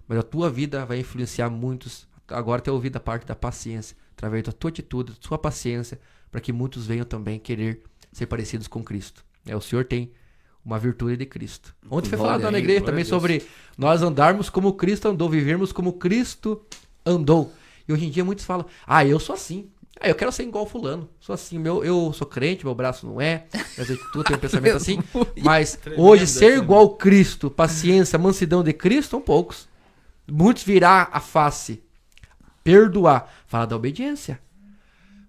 Mas a tua vida vai influenciar muitos. Agora ter ouvido a parte da paciência, através da tua atitude, da sua paciência, para que muitos venham também querer ser parecidos com Cristo. O Senhor tem uma virtude de Cristo. Ontem foi falado na igreja também sobre nós andarmos como Cristo andou, vivermos como Cristo andou. E hoje em dia muitos falam, eu sou assim. Eu quero ser igual fulano. Sou assim, eu sou crente, meu braço não é. Mas tu tem um pensamento assim. Mas hoje ser igual Cristo, paciência, mansidão de Cristo, são poucos. Muitos virar a face, perdoar, fala da obediência.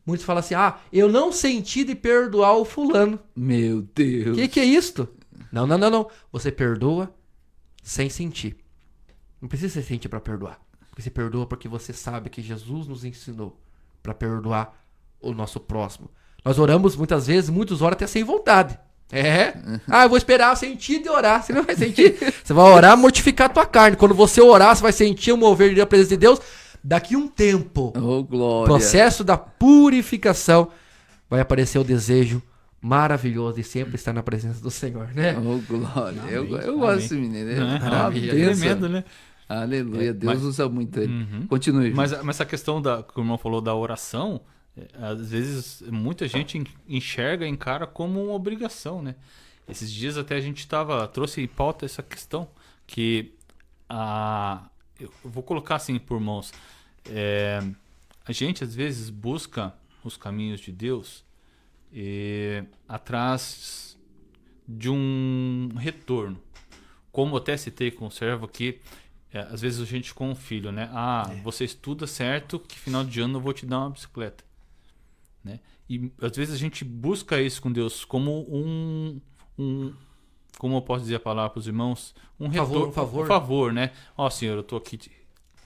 Muitos falam assim, eu não senti de perdoar o fulano. Meu Deus. Que é isto? Não. Você perdoa sem sentir. Não precisa sentir para perdoar. Você perdoa porque você sabe que Jesus nos ensinou para perdoar o nosso próximo. Nós oramos muitas vezes, muitos oram até sem vontade. Eu vou esperar sentir de orar. Você não vai sentir. Você vai orar, mortificar a tua carne. Quando você orar, você vai sentir o mover da presença de Deus. Daqui um tempo, processo da purificação, vai aparecer o desejo maravilhoso de sempre estar na presença do Senhor, né? Glória. Eu gosto desse menino. É tremendo, né? Aleluia. Deus usa muito ele. Continue. Mas essa questão que o irmão falou da oração, às vezes muita gente enxerga, encara como uma obrigação, né? Esses dias até a gente trouxe em pauta essa questão que eu vou colocar assim por mãos. A gente às vezes busca os caminhos de Deus atrás de um retorno. Como até citei com o servo aqui, às vezes a gente com um filho, né? Você estuda certo que final de ano eu vou te dar uma bicicleta. Né? E às vezes a gente busca isso com Deus como como eu posso dizer a palavra para os irmãos? Um retorno, um favor, né? Senhor, eu estou aqui...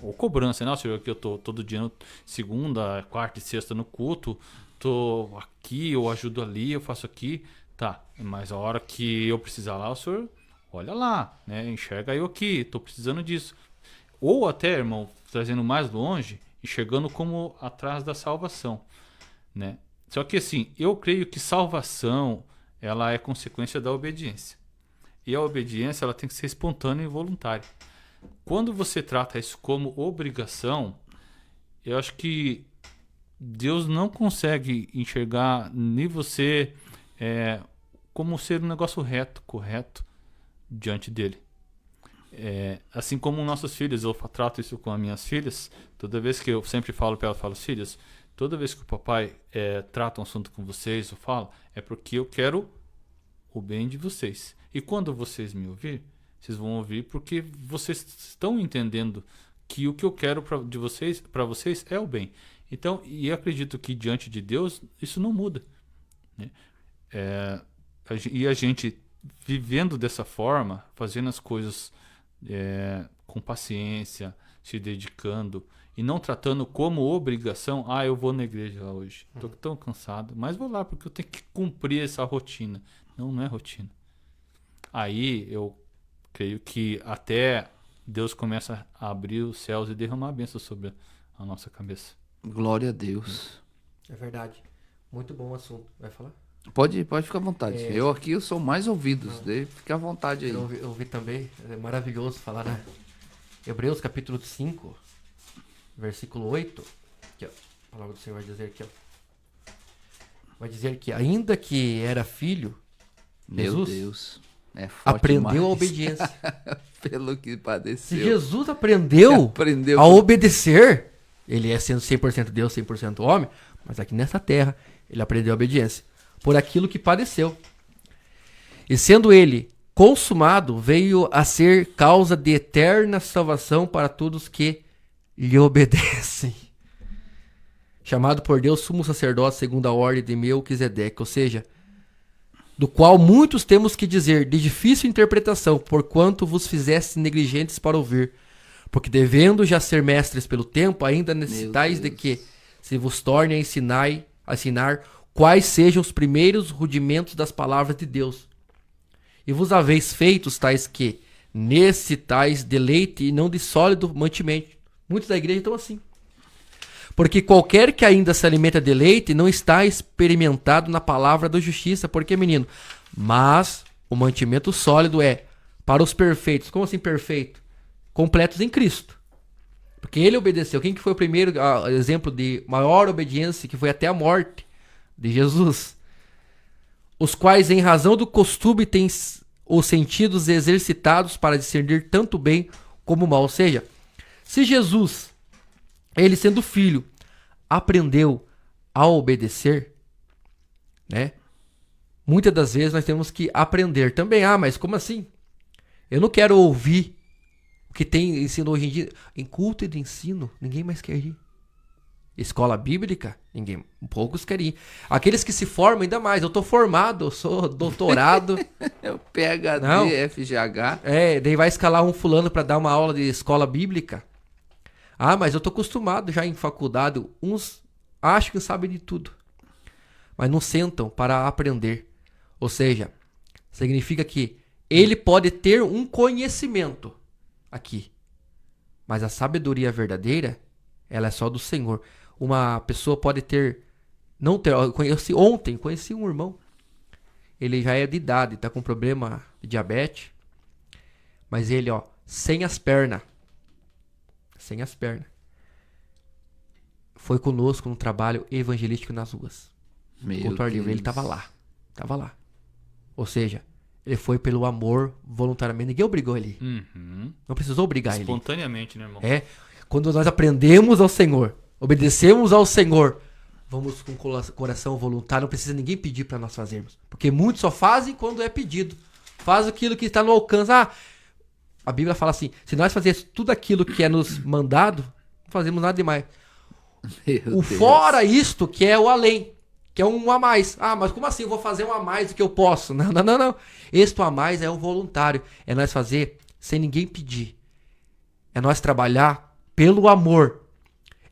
Ou cobrança, né? Senhor, que eu estou todo dia, segunda, quarta e sexta no culto, estou aqui, eu ajudo ali, eu faço aqui. Tá, mas a hora que eu precisar lá, o Senhor, olha lá, né? Enxerga eu aqui, estou precisando disso. Ou até, irmão, trazendo mais longe, enxergando como atrás da salvação, né? Só que assim, eu creio que salvação, ela é consequência da obediência. E a obediência, ela tem que ser espontânea e voluntária. Quando você trata isso como obrigação, eu acho que Deus não consegue enxergar nem você como ser um negócio correto diante dele. Assim como nossos filhos, eu trato isso com as minhas filhas, toda vez que eu sempre falo para elas, falo, filhas, toda vez que o papai trata um assunto com vocês, eu falo, é porque eu quero o bem de vocês. E quando vocês me ouvir, vocês vão ouvir porque vocês estão entendendo que o que eu quero para vocês é o bem. Então, e eu acredito que diante de Deus isso não muda, né? E a gente vivendo dessa forma, fazendo as coisas com paciência, se dedicando e não tratando como obrigação, eu vou na igreja hoje, estou tão cansado, mas vou lá porque eu tenho que cumprir essa rotina. Não é rotina. Aí eu creio que até Deus começa a abrir os céus e derramar a bênção sobre a nossa cabeça. Glória a Deus. É verdade. Muito bom o assunto. Vai falar? Pode ficar à vontade. Eu sou mais ouvidos. Fica à vontade aí. Eu ouvi também. É maravilhoso falar, né? Hebreus capítulo 5, versículo 8. Aqui, ó. A palavra do Senhor vai dizer aqui, ó. Vai dizer que ainda que era filho, meu Deus. Aprendeu a obediência. Pelo que padeceu. Se Jesus aprendeu a obedecer, ele é sendo 100% Deus, 100% homem, mas aqui nessa terra ele aprendeu a obediência por aquilo que padeceu. E sendo ele consumado, veio a ser causa de eterna salvação para todos que lhe obedecem. Chamado por Deus sumo sacerdote segundo a ordem de Melquisedeque, ou seja, do qual muitos temos que dizer de difícil interpretação, porquanto vos fizeste negligentes para ouvir. Porque devendo já ser mestres pelo tempo, ainda necessitais de Deus. que se vos torne a ensinar quais sejam os primeiros rudimentos das palavras de Deus. E vos haveis feitos tais que necessitais de leite e não de sólido mantimento. Muitos da igreja estão assim. Porque qualquer que ainda se alimenta de leite não está experimentado na palavra da justiça. Porque, menino, mas o mantimento sólido é para os perfeitos. Como assim perfeito? Completos em Cristo. Porque ele obedeceu. Quem que foi o primeiro exemplo de maior obediência, que foi até a morte? De Jesus. Os quais, em razão do costume, têm os sentidos exercitados para discernir tanto bem como o mal. Ou seja, se Jesus, ele sendo filho, aprendeu a obedecer, né? Muitas das vezes nós temos que aprender também. Ah, mas como assim? Eu não quero ouvir o que tem ensino hoje em dia. Em culto de ensino, ninguém mais quer ir. Escola bíblica, poucos querem ir. Aqueles que se formam, ainda mais. Eu tô formado, eu sou doutorado. É o PhD, Não. FGH. Daí vai escalar um fulano para dar uma aula de escola bíblica. Ah, mas eu tô acostumado já em faculdade. Uns acham que sabem de tudo, mas não sentam para aprender. Ou seja, significa que ele pode ter um conhecimento aqui, mas a sabedoria verdadeira, ela é só do Senhor. Uma pessoa pode não ter. Eu conheci um irmão. Ele já é de idade, tá com problema de diabetes, mas ele, sem as pernas. Sem as pernas. Foi conosco no trabalho evangelístico nas ruas. Culto ao ar livre. Ele tava lá. Ou seja, ele foi pelo amor, voluntariamente. Ninguém obrigou ele. Não precisou obrigar ele. Espontaneamente, né, irmão? Quando nós aprendemos ao Senhor, obedecemos ao Senhor, vamos com coração voluntário. Não precisa ninguém pedir para nós fazermos. Porque muitos só fazem quando é pedido. Faz aquilo que está no alcance. A Bíblia fala assim, se nós fazermos tudo aquilo que é nos mandado, não fazemos nada demais. Fora isto, que é o além, que é um a mais. Mas como assim eu vou fazer um a mais do que eu posso? Não. Este a mais é o voluntário. É nós fazer sem ninguém pedir. É nós trabalhar pelo amor.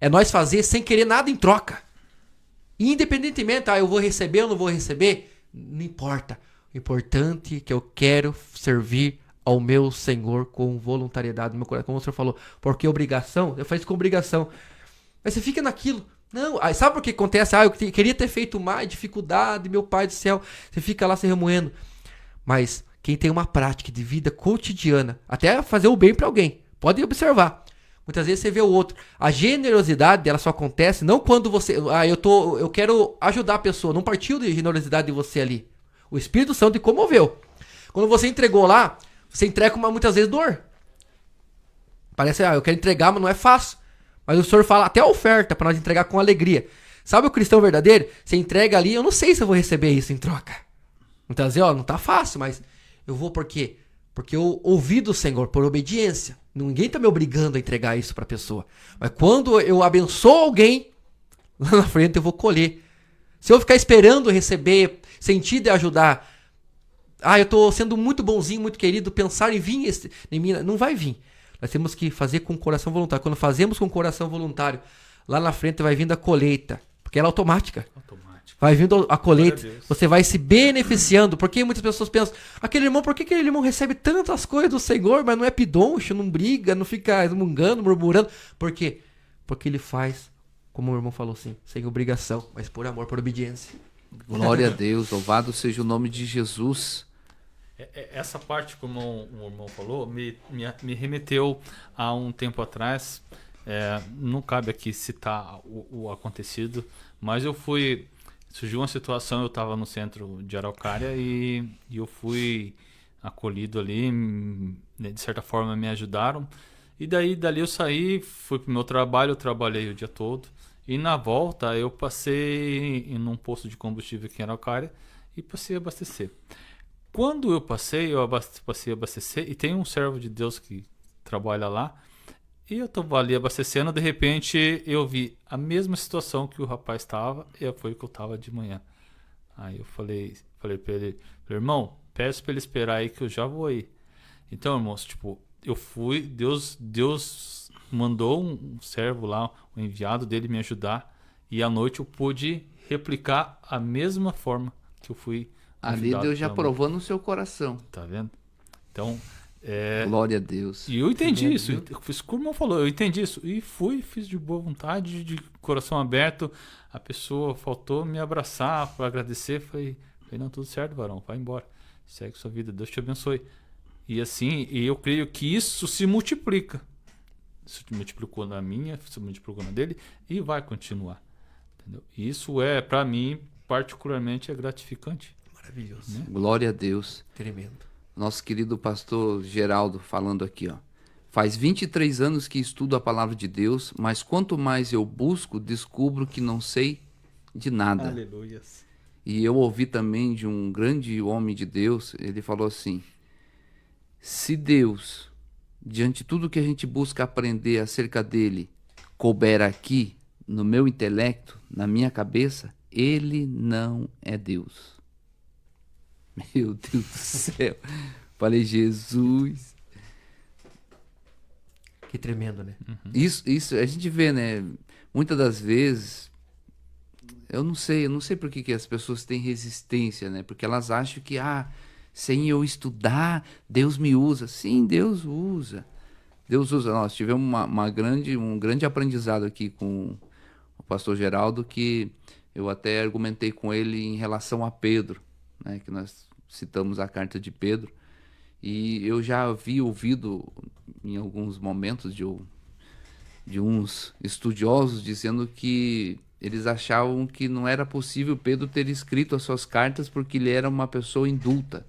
É nós fazer sem querer nada em troca. Independentemente, eu vou receber ou não vou receber, não importa. O importante é que eu quero servir ao meu Senhor com voluntariedade no meu coração, como o senhor falou. Porque obrigação, eu faço com obrigação. Mas você fica naquilo. Não, sabe por que acontece? Eu queria ter feito mais, dificuldade, meu pai do céu. Você fica lá se remoendo. Mas quem tem uma prática de vida cotidiana, até fazer o bem para alguém, pode observar. Muitas vezes você vê o outro. A generosidade, ela só acontece não quando você... eu quero ajudar a pessoa. Não partiu de generosidade de você ali. O Espírito Santo te comoveu. Quando você entregou lá, você entrega com muitas vezes dor. Parece, eu quero entregar, mas não é fácil. Mas o Senhor fala até a oferta para nós entregar com alegria. Sabe o cristão verdadeiro? Você entrega ali, eu não sei se eu vou receber isso em troca. Muitas vezes, não tá fácil, mas eu vou por quê? Porque eu ouvi do Senhor por obediência. Ninguém tá me obrigando a entregar isso para a pessoa. Mas quando eu abençoo alguém, lá na frente eu vou colher. Se eu ficar esperando receber, sentir de ajudar, eu tô sendo muito bonzinho, muito querido, pensar em vir em mim, não vai vir. Nós temos que fazer com o coração voluntário. Quando fazemos com o coração voluntário, lá na frente vai vindo a colheita, porque ela é automática. Vai vindo a colheita, você vai se beneficiando, porque muitas pessoas pensam, aquele irmão, por que aquele irmão recebe tantas coisas do Senhor, mas não é pidoncho, não briga, não fica resmungando, murmurando? Por quê? Porque ele faz, como o irmão falou assim, sem obrigação, mas por amor, por obediência. Glória a Deus, louvado seja o nome de Jesus. Essa parte, como o irmão falou, me remeteu a um tempo atrás. Não cabe aqui citar o acontecido, mas surgiu uma situação, eu estava no centro de Araucária e eu fui acolhido ali, de certa forma me ajudaram. E dali eu saí, fui para o meu trabalho, eu trabalhei o dia todo. E na volta eu passei em um posto de combustível aqui em Araucária e passei a abastecer. Quando eu passei a abastecer, e tem um servo de Deus que trabalha lá, e eu estava ali abastecendo, de repente eu vi a mesma situação que o rapaz estava, e foi o que eu estava de manhã. Aí eu falei para ele, irmão, peço para ele esperar aí que eu já vou aí. Então, irmãos, eu fui, Deus mandou um servo lá, um enviado dele me ajudar, e à noite eu pude replicar a mesma forma que eu fui Ali ajudado Deus já pela mãe. provou no seu coração. Tá vendo? Então, Glória a Deus. e eu entendi Tremendo, isso. viu? Fiz como o irmão falou, eu entendi isso. E fui, fiz de boa vontade, de coração aberto. A pessoa faltou me abraçar para agradecer. Falei, não, tudo certo, varão, vai embora. Segue sua vida, Deus te abençoe. E assim, e eu creio que isso se multiplica. Isso se multiplicou na minha, se multiplicou na dele e vai continuar. Entendeu? E isso para mim, particularmente, é gratificante. Maravilhoso. Né? Glória a Deus. Tremendo. Nosso querido pastor Geraldo falando aqui, ó. Faz 23 anos que estudo a palavra de Deus, mas quanto mais eu busco, descubro que não sei de nada. Aleluia. E eu ouvi também de um grande homem de Deus, ele falou assim: se Deus, diante de tudo que a gente busca aprender acerca dele, couber aqui, no meu intelecto, na minha cabeça, ele não é Deus. Meu Deus do céu. Falei, Jesus. Que tremendo, né? Isso a gente vê, né? Muitas das vezes, eu não sei por que as pessoas têm resistência, né? Porque elas acham que, sem eu estudar, Deus me usa. Sim, Deus usa. Deus usa. Nós tivemos um grande aprendizado aqui com o pastor Geraldo, que eu até argumentei com ele em relação a Pedro, né? Que nós citamos a carta de Pedro. E eu já havia ouvido em alguns momentos de uns estudiosos dizendo que eles achavam que não era possível Pedro ter escrito as suas cartas porque ele era uma pessoa indulta.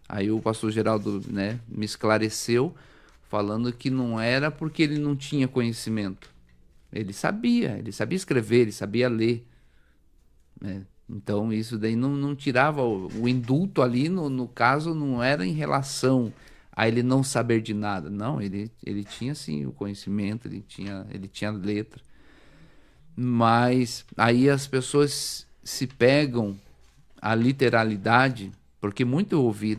Aí o pastor Geraldo, né, me esclareceu falando que não era porque ele não tinha conhecimento. Ele sabia escrever, ele sabia ler, né? Então isso daí não tirava o indulto ali, no caso, não era em relação a ele não saber de nada. Não, ele tinha sim o conhecimento, ele tinha letra. Mas aí as pessoas se pegam à literalidade, porque muito eu ouvi,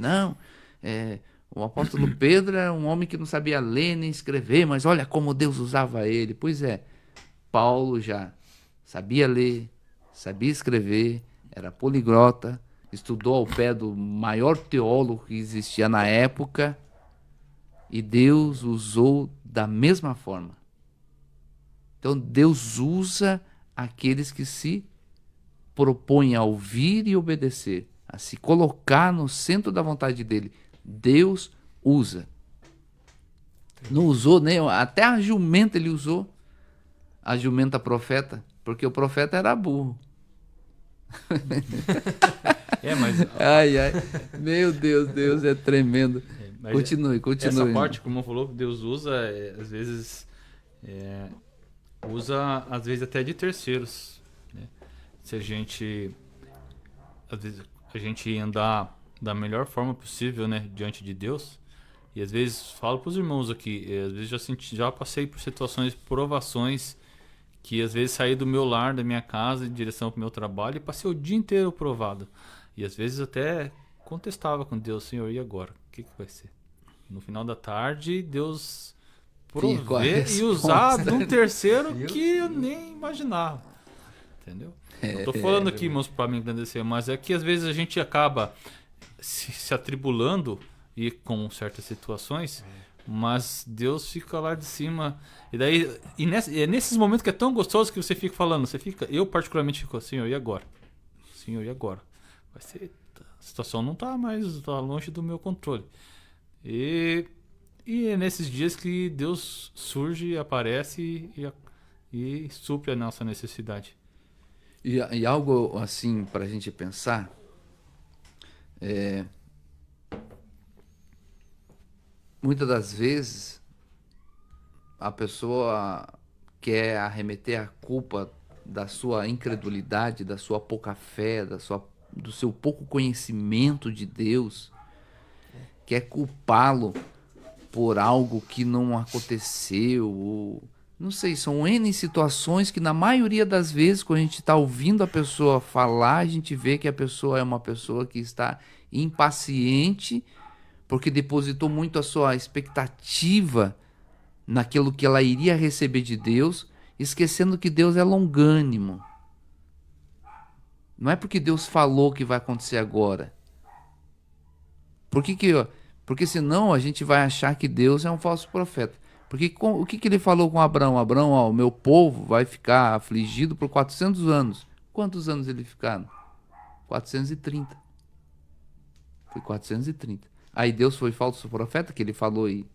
o apóstolo Pedro era um homem que não sabia ler nem escrever, mas olha como Deus usava ele. Pois é, Paulo já sabia ler, sabia escrever, era poliglota, estudou ao pé do maior teólogo que existia na época, e Deus usou da mesma forma. Então Deus usa aqueles que se propõem a ouvir e obedecer, a se colocar no centro da vontade dele. Deus usa. Não usou nem até a jumenta, ele usou a jumenta profeta, porque o profeta era burro. Mas Ai, meu Deus é tremendo. mas Continue. essa parte, como falou, Deus usa, às vezes, usa às vezes até de terceiros, né? Se às vezes a gente andar da melhor forma possível, né, diante de Deus, e às vezes falo para os irmãos aqui, às vezes já passei por situações, provações, que às vezes saí do meu lar, da minha casa, em direção para o meu trabalho, e passei o dia inteiro provado. E às vezes até contestava com Deus: Senhor, e agora? O que vai ser? No final da tarde, Deus provê e usar de um terceiro que eu nem imaginava. Entendeu? Não estou falando aqui, irmãos, para me engrandecer, mas é que às vezes a gente acaba se atribulando e com certas situações, mas Deus fica lá de cima. E daí, é nesses momentos que é tão gostoso que você fica falando, eu particularmente fico assim: Senhor, e agora? Senhor, e agora? Vai ser, a situação não está longe do meu controle. E é nesses dias que Deus surge, aparece e supre a nossa necessidade. E algo assim para a gente pensar, muitas das vezes a pessoa quer arremeter a culpa da sua incredulidade, da sua pouca fé, do seu pouco conhecimento de Deus, quer culpá-lo por algo que não aconteceu, ou, não sei, são N situações que na maioria das vezes, quando a gente está ouvindo a pessoa falar, a gente vê que a pessoa é uma pessoa que está impaciente porque depositou muito a sua expectativa naquilo que ela iria receber de Deus, esquecendo que Deus é longânimo. Não é porque Deus falou que vai acontecer agora. Porque senão a gente vai achar que Deus é um falso profeta. Porque o que ele falou com Abraão? Abraão, ó, o meu povo vai ficar afligido por 400 anos. Quantos anos eles ficaram? 430. Foi 430. Aí Deus foi falso profeta, que ele falou aí.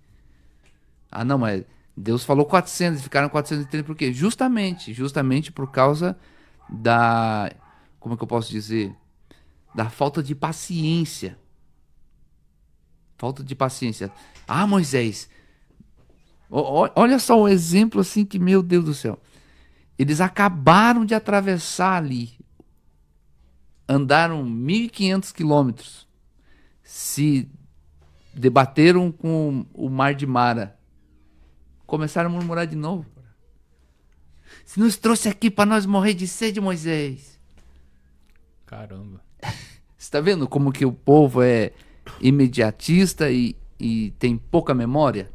Ah, não, mas Deus falou 400, ficaram 430 por quê? Justamente por causa da, como é que eu posso dizer? Da falta de paciência. Falta de paciência. Ah, Moisés, olha só o exemplo assim que, meu Deus do céu. Eles acabaram de atravessar ali. Andaram 1.500 quilômetros. Se debateram com o mar de Mara. Começaram a murmurar de novo. Você nos trouxe aqui para nós morrer de sede, Moisés. Caramba. Você está vendo como que o povo é imediatista e tem pouca memória?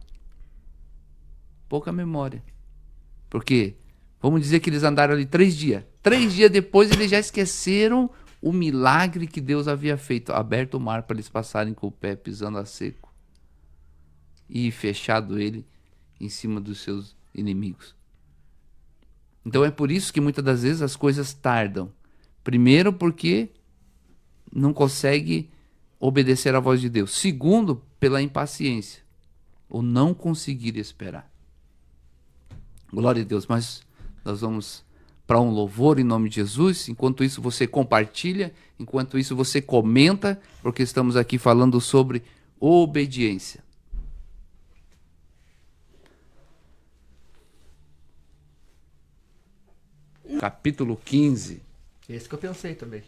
Pouca memória. Por quê? Vamos dizer que eles andaram ali 3 dias. 3 dias depois eles já esqueceram o milagre que Deus havia feito. Aberto o mar para eles passarem com o pé pisando a seco. E fechado ele em cima dos seus inimigos. Então é por isso que muitas das vezes as coisas tardam. Primeiro porque não consegue obedecer à voz de Deus. Segundo, pela impaciência. Ou não conseguir esperar. Glória a Deus. Mas nós vamos para um louvor em nome de Jesus. Enquanto isso você compartilha. Enquanto isso você comenta. Porque estamos aqui falando sobre obediência. Capítulo 15. Esse que eu pensei também.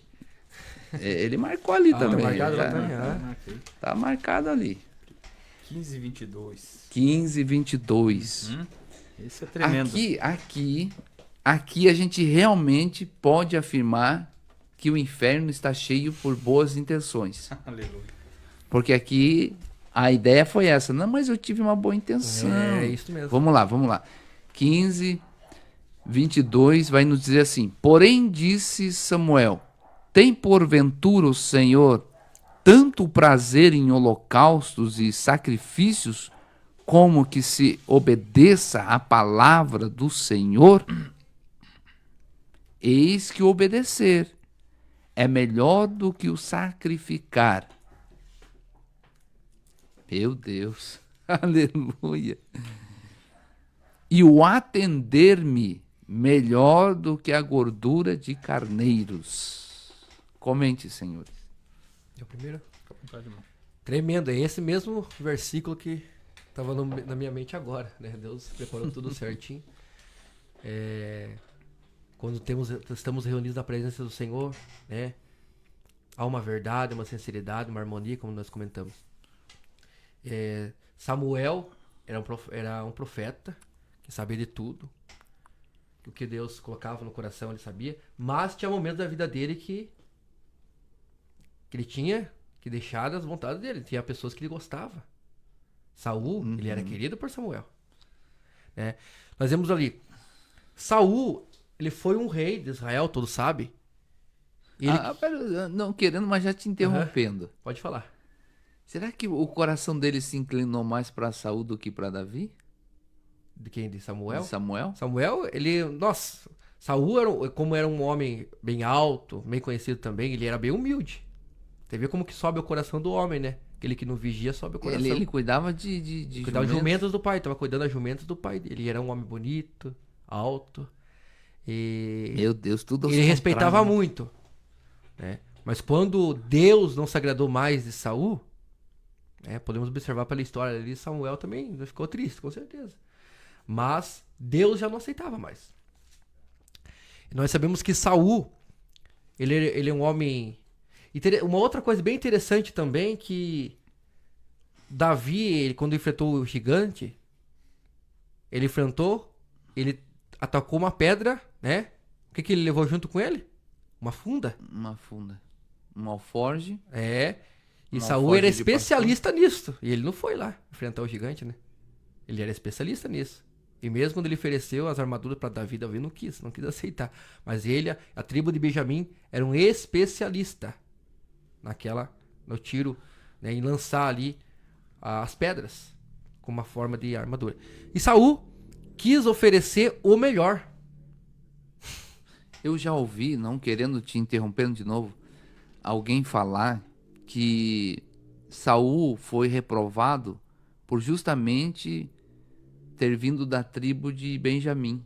Ele marcou ali também. Tá marcado lá Já. também. Tá marcado ali. 15:22. 15:22. Esse é tremendo. Aqui a gente realmente pode afirmar que o inferno está cheio por boas intenções. Aleluia. Porque aqui a ideia foi essa. Não, mas eu tive uma boa intenção. É isso mesmo. Vamos lá. 15:22 vai nos dizer assim: porém disse Samuel, tem porventura o Senhor tanto prazer em holocaustos e sacrifícios, como que se obedeça à palavra do Senhor? Eis que obedecer é melhor do que o sacrificar. Meu Deus, aleluia. E o atender-me melhor do que a gordura de carneiros. Comente, senhores. É o primeiro? Tremendo, é esse mesmo versículo que estava na minha mente agora, né? Deus preparou tudo certinho. Quando estamos reunidos na presença do Senhor, né? Há uma verdade, uma sinceridade, uma harmonia, como nós comentamos. Samuel era um profeta que sabia de tudo. O que Deus colocava no coração ele sabia. Mas tinha momentos da vida dele que ele tinha que deixar das vontades dele. Tinha pessoas que ele gostava. Saul, ele era querido por Samuel. Né? Nós vemos ali. Saul, ele foi um rei de Israel, todos sabem. Pera, não querendo, mas já te interrompendo. Pode falar. Será que o coração dele se inclinou mais para Saul do que para Davi? De quem? De Samuel? De Samuel? Samuel, ele... Nossa, Saul, como era um homem bem alto, bem conhecido também, ele era bem humilde. Você vê como que sobe o coração do homem, né? Aquele que não vigia sobe o coração. Ele cuidava de cuidava de jumentos do pai, tava cuidando das jumentas do pai dele. Ele era um homem bonito, alto. E meu Deus, tudo ele respeitava muito. Né? Mas quando Deus não se agradou mais de Saul, podemos observar pela história ali, Samuel também ficou triste, com certeza. Mas Deus já não aceitava mais. E nós sabemos que Saul, ele é um homem... Uma outra coisa bem interessante também, que Davi, quando enfrentou o gigante, ele atacou uma pedra, né? O que ele levou junto com ele? Uma funda. Uma funda. Um alforge. E Não Saul foge era de especialista nisso. E ele não foi lá enfrentar o gigante, né? Ele era especialista nisso. E mesmo quando ele ofereceu as armaduras para Davi, Davi não quis aceitar. Mas ele, a tribo de Benjamim, era um especialista no tiro, né, em lançar ali as pedras como uma forma de armadura. E Saul quis oferecer o melhor. Eu já ouvi, não querendo te interrompendo de novo, alguém falar que Saul foi reprovado por justamente ter vindo da tribo de Benjamim,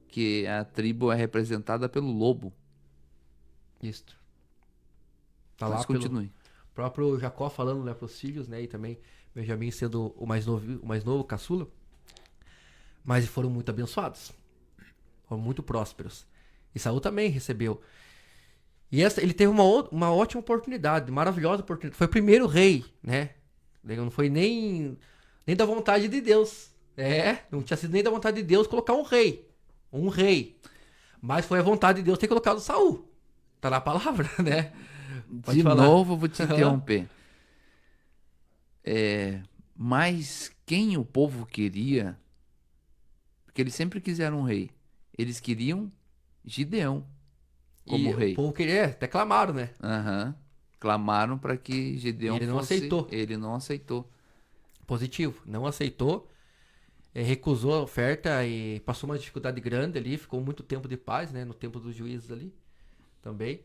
que a tribo é representada pelo lobo. Isto. Tá Mas lá continue. pelo próprio Jacó falando, né, para os filhos, né, e também Benjamim sendo o mais novo, caçula. Mas foram muito abençoados. Foram muito prósperos. E Saul também recebeu. E ele teve uma ótima oportunidade, maravilhosa oportunidade. Foi o primeiro rei, né? Não foi nem da vontade de Deus. Não tinha sido nem da vontade de Deus colocar um rei. Um rei. Mas foi a vontade de Deus ter colocado Saul. Tá na palavra, né? Pode De falar. novo, eu vou te interromper. Mas quem o povo queria, porque eles sempre quiseram um rei, eles queriam Gideão como rei. O povo queria, até clamaram, né? Aham. Clamaram para que Gideão Ele não fosse... aceitou. Ele não aceitou. Positivo. Não aceitou. Recusou a oferta e passou uma dificuldade grande ali. Ficou muito tempo de paz, né? No tempo dos juízes ali. Também.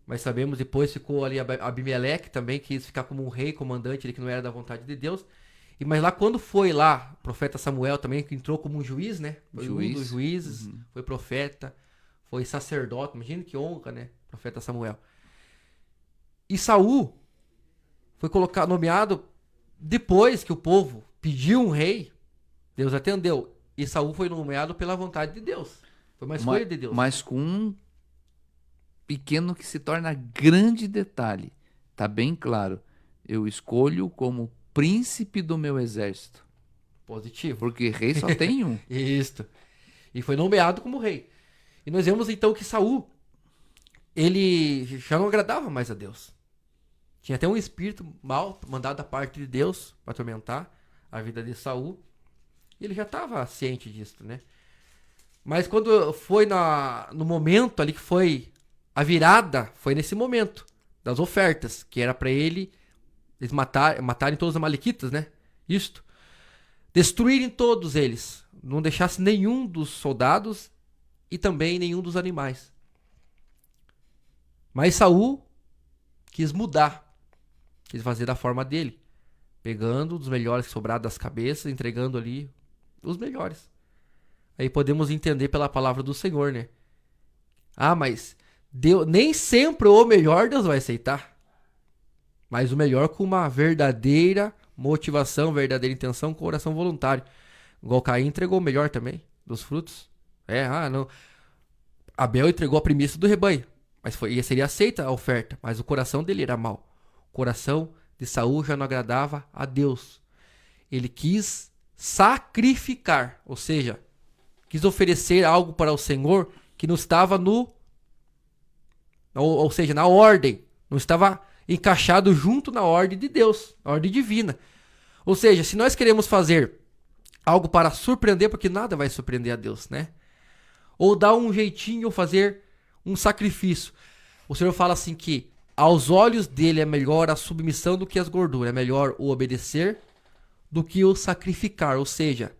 Mas sabemos, depois ficou ali Abimeleque também, quis ficar como um rei, comandante, ele que não era da vontade de Deus. Mas lá, quando foi lá, o profeta Samuel também, que entrou como um juiz, né? Foi um dos juízes, foi profeta, foi sacerdote. Imagina que honra, né? Profeta Samuel. E Saul foi nomeado depois que o povo pediu um rei, Deus atendeu. E Saul foi nomeado pela vontade de Deus. Foi uma escolha de Deus. Mas com um pequeno que se torna grande detalhe. Tá bem claro. Eu escolho como príncipe do meu exército. Positivo. Porque rei só tem um. Isto. E foi nomeado como rei. E nós vemos então que Saul, ele já não agradava mais a Deus. Tinha até um espírito mal mandado da parte de Deus para atormentar a vida de Saul. E ele já estava ciente disso, né? Mas quando foi no momento ali que foi a virada, foi nesse momento das ofertas, que era para eles matarem todos os amalequitas, né? Isto. Destruírem todos eles. Não deixasse nenhum dos soldados e também nenhum dos animais. Mas Saul quis mudar. Quis fazer da forma dele. Pegando os melhores que sobraram das cabeças, entregando ali os melhores. Aí podemos entender pela palavra do Senhor, né? Mas Deus, nem sempre o melhor Deus vai aceitar. Mas o melhor com uma verdadeira motivação, verdadeira intenção, com coração voluntário. Igual Caim entregou o melhor também, dos frutos. Não. Abel entregou a primícia do rebanho. Mas seria aceita a oferta. Mas o coração dele era mau. O coração de Saul já não agradava a Deus. Ele quis sacrificar. Ou seja, quis oferecer algo para o Senhor que não estava ou seja, na ordem. Não estava encaixado junto na ordem de Deus. A ordem divina. Ou seja, se nós queremos fazer algo para surpreender, porque nada vai surpreender a Deus, né? Ou dar um jeitinho, ou fazer um sacrifício. O Senhor fala assim que aos olhos dele é melhor a submissão do que as gorduras. É melhor o obedecer do que o sacrificar. Ou seja,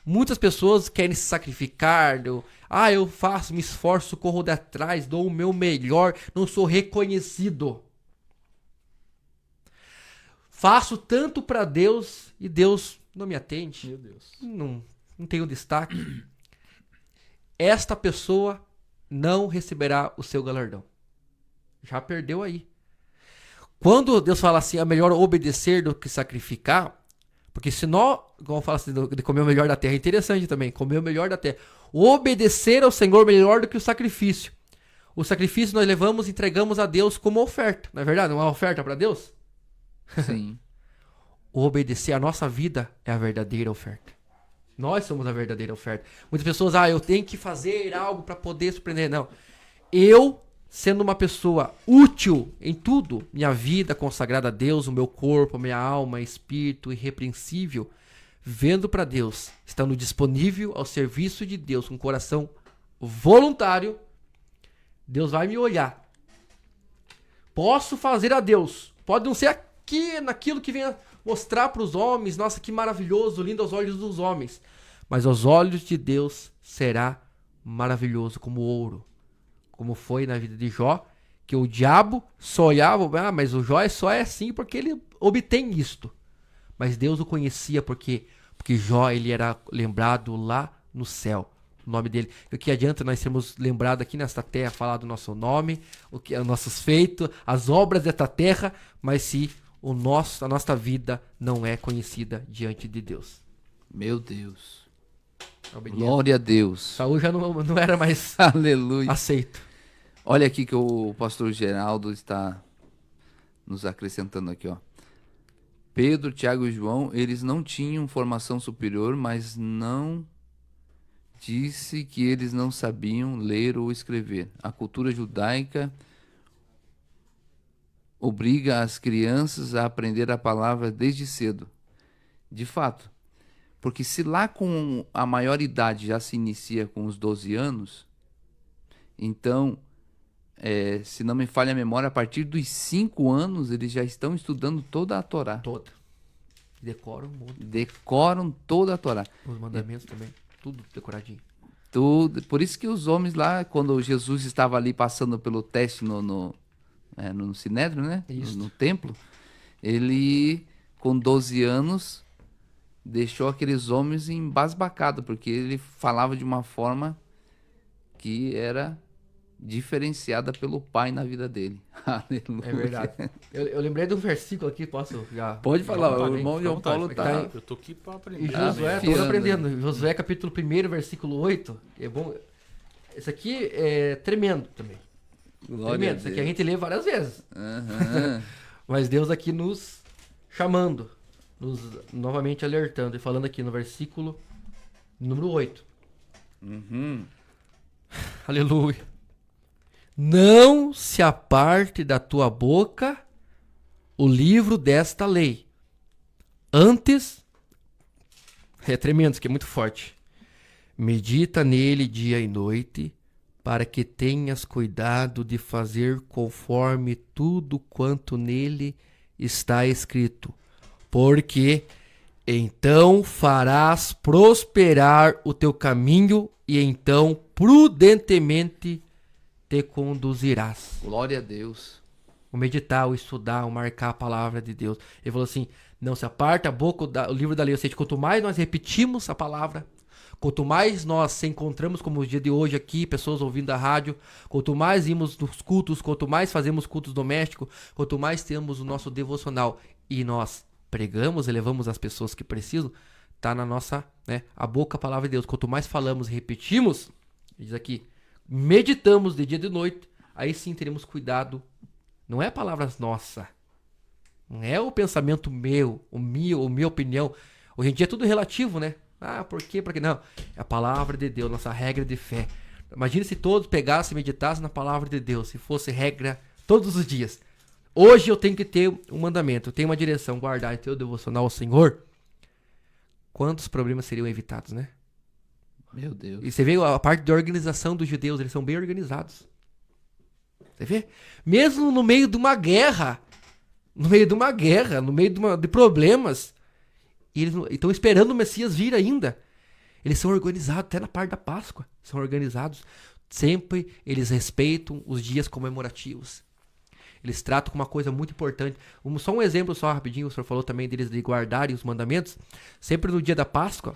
muitas pessoas querem se sacrificar. Eu faço, me esforço, corro de atrás, dou o meu melhor, não sou reconhecido. Faço tanto para Deus e Deus não me atende. Meu Deus. Não tenho destaque. Esta pessoa não receberá o seu galardão. Já perdeu aí. Quando Deus fala assim, é melhor obedecer do que sacrificar, porque se nós, como fala assim, de comer o melhor da terra, é interessante também, comer o melhor da terra. Obedecer ao Senhor melhor do que o sacrifício. O sacrifício nós levamos e entregamos a Deus como oferta. Não é verdade? Não é uma oferta para Deus? Sim. Obedecer a nossa vida é a verdadeira oferta. Nós somos a verdadeira oferta. Muitas pessoas, eu tenho que fazer algo para poder surpreender. Não. Eu sendo uma pessoa útil em tudo, minha vida consagrada a Deus, o meu corpo, a minha alma, espírito irrepreensível, vendo para Deus, estando disponível ao serviço de Deus, com coração voluntário, Deus vai me olhar. Posso fazer a Deus, pode não ser aqui, naquilo que venha mostrar para os homens, nossa, que maravilhoso, lindo aos olhos dos homens, mas aos olhos de Deus será maravilhoso como ouro, como foi na vida de Jó, que o diabo só olhava, mas o Jó só é assim porque ele obtém isto. Mas Deus o conhecia porque Jó ele era lembrado lá no céu, o nome dele. O que adianta nós sermos lembrados aqui nesta terra, falar do nosso nome, o que os nossos feitos, as obras desta terra, mas se a nossa vida não é conhecida diante de Deus. Meu Deus. Obediência. Glória a Deus. Saul já não era mais Aleluia. aceito. Olha aqui que o pastor Geraldo está nos acrescentando aqui, ó. Pedro, Tiago e João, eles não tinham formação superior, mas não disse que eles não sabiam ler ou escrever. A cultura judaica obriga as crianças a aprender a palavra desde cedo. De fato, porque se lá com a maioridade já se inicia com os 12 anos, então, se não me falha a memória, a partir dos 5 anos eles já estão estudando toda a Torá. Toda. Decoram muito. Decoram toda a Torá. Os mandamentos também. Tudo decoradinho. Tudo. Por isso que os homens lá, quando Jesus estava ali passando pelo teste no Sinédrio, né? No templo, ele, com 12 anos, deixou aqueles homens embasbacados, porque ele falava de uma forma que era diferenciada pelo pai na vida dele. Aleluia. É verdade. Eu lembrei de um versículo aqui, posso já... Pode falar, o irmão Fica à João Paulo vontade, tá... Eu tô aqui pra E aprender. Josué, afiando. tô aprendendo. Josué capítulo 1, versículo 8. É bom. Esse aqui é tremendo também. Glória Tremendo. a Isso aqui a Deus. gente lê várias vezes. Aham. Mas Deus aqui nos chamando, nos novamente alertando e falando aqui no versículo número 8. Uhum. Aleluia. Não se aparte da tua boca o livro desta lei. Antes, é tremendo, isso aqui é muito forte. Medita nele dia e noite, para que tenhas cuidado de fazer conforme tudo quanto nele está escrito. Porque então farás prosperar o teu caminho e então prudentemente te conduzirás. Glória a Deus. O meditar, o estudar, o marcar a palavra de Deus. Ele falou assim, não se aparta a boca o livro da lei. Ou seja, quanto mais nós repetimos a palavra, quanto mais nós se encontramos, como o dia de hoje aqui, pessoas ouvindo a rádio, quanto mais ímos nos cultos, quanto mais fazemos cultos domésticos, quanto mais temos o nosso devocional e nós pregamos e levamos as pessoas que precisam, tá na nossa, a boca a palavra de Deus. Quanto mais falamos e repetimos, diz aqui, meditamos de dia e de noite, aí sim teremos cuidado. Não é palavras nossas, não é o pensamento meu, a minha opinião. Hoje em dia é tudo relativo, né? Ah, por quê? Porque não. É a palavra de Deus, nossa regra de fé. Imagina se todos pegassem e meditassem na palavra de Deus, se fosse regra todos os dias. Hoje eu tenho que ter um mandamento, eu tenho uma direção, guardar em teu devocional ao Senhor. Quantos problemas seriam evitados, né? Meu Deus. E você vê a parte de organização dos judeus, eles são bem organizados. Você vê? Mesmo no meio de uma guerra, no meio de problemas, e eles estão esperando o Messias vir ainda. Eles são organizados, até na parte da Páscoa, são organizados. Sempre eles respeitam os dias comemorativos. Eles tratam como uma coisa muito importante. Só um exemplo só rapidinho, o senhor falou também deles de guardarem os mandamentos. Sempre no dia da Páscoa,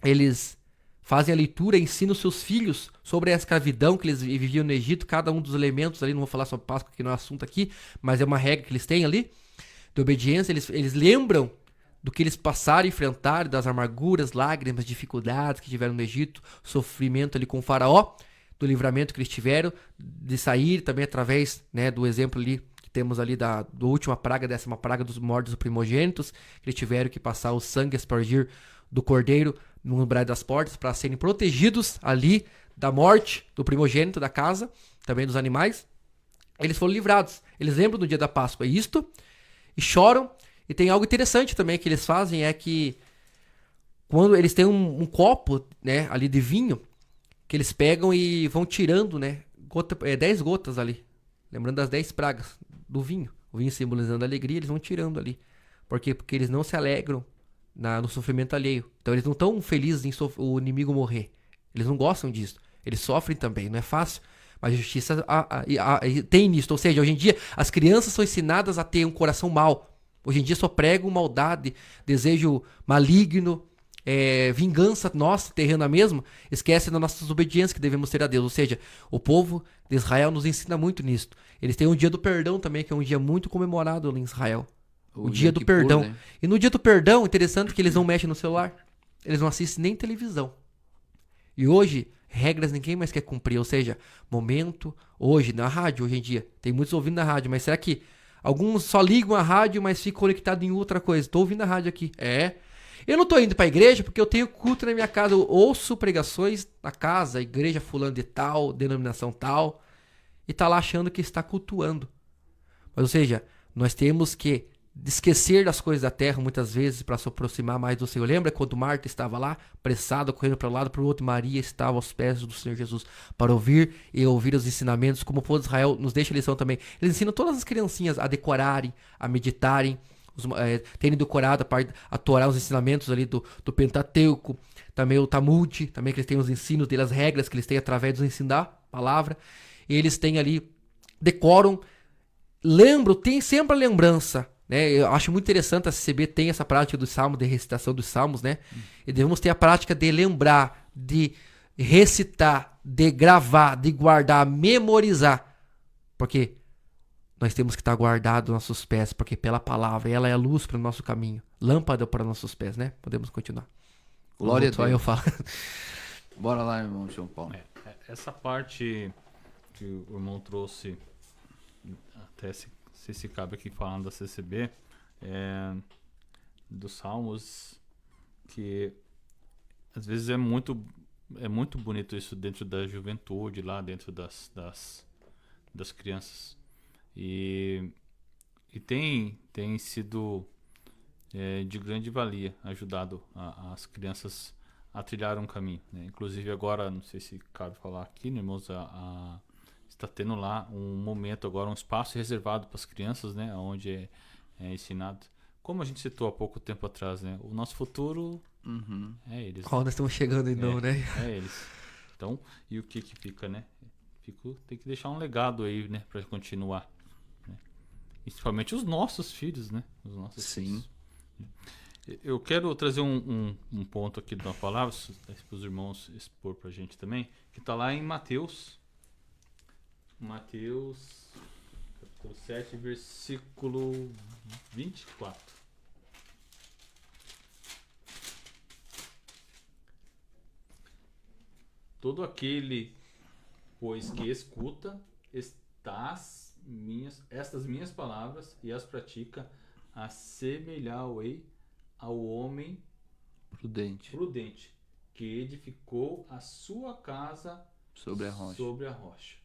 eles fazem a leitura e ensinam seus filhos sobre a escravidão que eles viviam no Egito, cada um dos elementos ali, não vou falar sobre Páscoa, que não é assunto aqui, mas é uma regra que eles têm ali, de obediência. Eles lembram do que eles passaram e enfrentaram, das amarguras, lágrimas, dificuldades que tiveram no Egito, sofrimento ali com o faraó, do livramento que eles tiveram, de sair também através, do exemplo ali, que temos ali da última praga, 10ª praga dos mortos primogênitos, que eles tiveram que passar o sangue, aspergir do cordeiro no umbral das portas, para serem protegidos ali da morte do primogênito da casa. também dos animais, eles foram livrados. Eles lembram do dia da Páscoa isto e choram. E tem algo interessante também que eles fazem, é que quando eles têm um copo, né, ali de vinho, que eles pegam e vão tirando, né, 10 gotas ali, lembrando das 10 pragas do vinho. O vinho simbolizando a alegria, eles vão tirando ali. Por quê? Porque eles não se alegram no sofrimento alheio. Então eles não estão felizes em o inimigo morrer. Eles não gostam disso. Eles sofrem também, não é fácil. Mas a justiça tem nisso. Ou seja, hoje em dia as crianças são ensinadas a ter um coração mau. Hoje em dia só pregam maldade, desejo maligno, vingança nossa, terrena mesmo. Esquece das nossas obediências que devemos ter a Deus. Ou seja, o povo de Israel nos ensina muito nisso. Eles têm um dia do perdão também, que é um dia muito comemorado em Israel. O dia do perdão. Né? E no dia do perdão, interessante que eles não mexem no celular. Eles não assistem nem televisão. E hoje, regras ninguém mais quer cumprir. Ou seja, momento, hoje, na rádio, hoje em dia. Tem muitos ouvindo na rádio, mas será que alguns só ligam a rádio, mas ficam conectados em outra coisa? Estou ouvindo a rádio aqui. Eu não estou indo para a igreja porque eu tenho culto na minha casa. Eu ouço pregações na casa, igreja fulano de tal, denominação tal. E tá lá achando que está cultuando. Mas, ou seja, nós temos que esquecer das coisas da terra muitas vezes para se aproximar mais do Senhor. Lembra quando Marta estava lá, apressada, correndo para um lado para o outro, Maria estava aos pés do Senhor Jesus para ouvir os ensinamentos, como o povo de Israel nos deixa a lição também. Eles ensinam todas as criancinhas a decorarem, a meditarem, terem decorado a Torá, os ensinamentos ali do Pentateuco, também o Talmud, também que eles têm os ensinos deles, as regras que eles têm através dos ensinos da palavra. E eles têm ali, decoram, lembram, tem sempre a lembrança. Né? Eu acho muito interessante, a CCB tem essa prática do salmo, de recitação dos salmos, né? E devemos ter a prática de lembrar, de recitar, de gravar, de guardar, memorizar. Porque nós temos que estar guardados nossos pés, porque pela palavra, ela é a luz para o nosso caminho, lâmpada para nossos pés, né? Podemos continuar. Glória a Deus. Eu falo. Bora lá, irmão João Paulo. Essa parte que o irmão trouxe, até se cabe aqui falando da CCB, dos Salmos, que às vezes é muito bonito isso dentro da juventude, lá dentro das crianças. E tem sido de grande valia, ajudado as crianças a trilhar um caminho. Né? Inclusive agora, não sei se cabe falar aqui, né, irmãos, está tendo lá um momento agora, um espaço reservado para as crianças, né, onde é ensinado. Como a gente citou há pouco tempo atrás, né, o nosso futuro é eles. Nós estamos chegando aí não, né? É eles. Então, e o que fica, né? Tem que deixar um legado aí, né, para continuar. Né? Principalmente os nossos filhos, né? Os nossos Sim. filhos. Eu quero trazer um ponto aqui da palavra, para os irmãos expor para a gente também, que está lá em Mateus, capítulo 7, versículo 24. Todo aquele, pois, que escuta estas minhas palavras e as pratica, assemelhar-o-ei ao homem prudente, que edificou a sua casa sobre a rocha.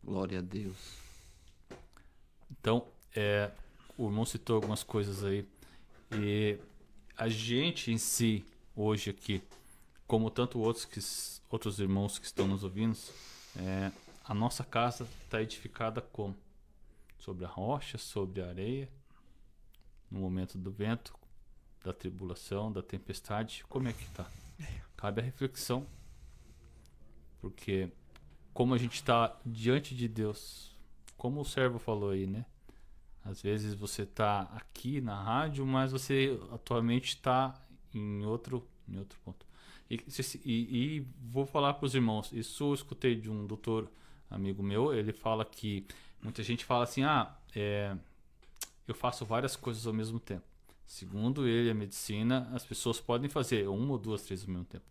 Glória a Deus. Então, o irmão citou algumas coisas aí. E a gente em si, hoje aqui, como tanto outros irmãos que estão nos ouvindo, a nossa casa está edificada como? Sobre a rocha, sobre a areia, no momento do vento, da tribulação, da tempestade. Como é que está? Cabe a reflexão. Porque como a gente está diante de Deus, como o servo falou aí, né? Às vezes você está aqui na rádio, mas você atualmente está em outro ponto. E vou falar para os irmãos, isso eu escutei de um doutor amigo meu, ele fala que muita gente fala assim, eu faço várias coisas ao mesmo tempo. Segundo ele, a medicina, as pessoas podem fazer uma ou duas, três ao mesmo tempo.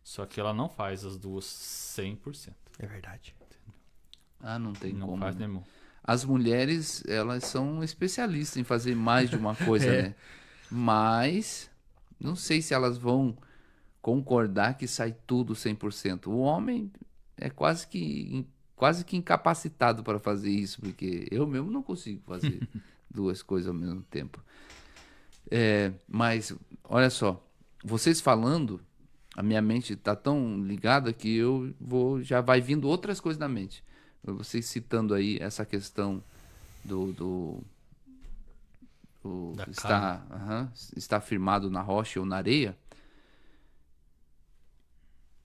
Só que ela não faz as duas 100%. É verdade. Não tem não como. Faz, né? Né, irmão? As mulheres, elas são especialistas em fazer mais de uma coisa, né? Mas, não sei se elas vão concordar que sai tudo 100%. O homem é quase que quase que incapacitado para fazer isso, porque eu mesmo não consigo fazer duas coisas ao mesmo tempo. Mas, olha só, vocês falando, a minha mente está tão ligada que já vai vindo outras coisas na mente. Vocês citando aí essa questão está firmado na rocha ou na areia,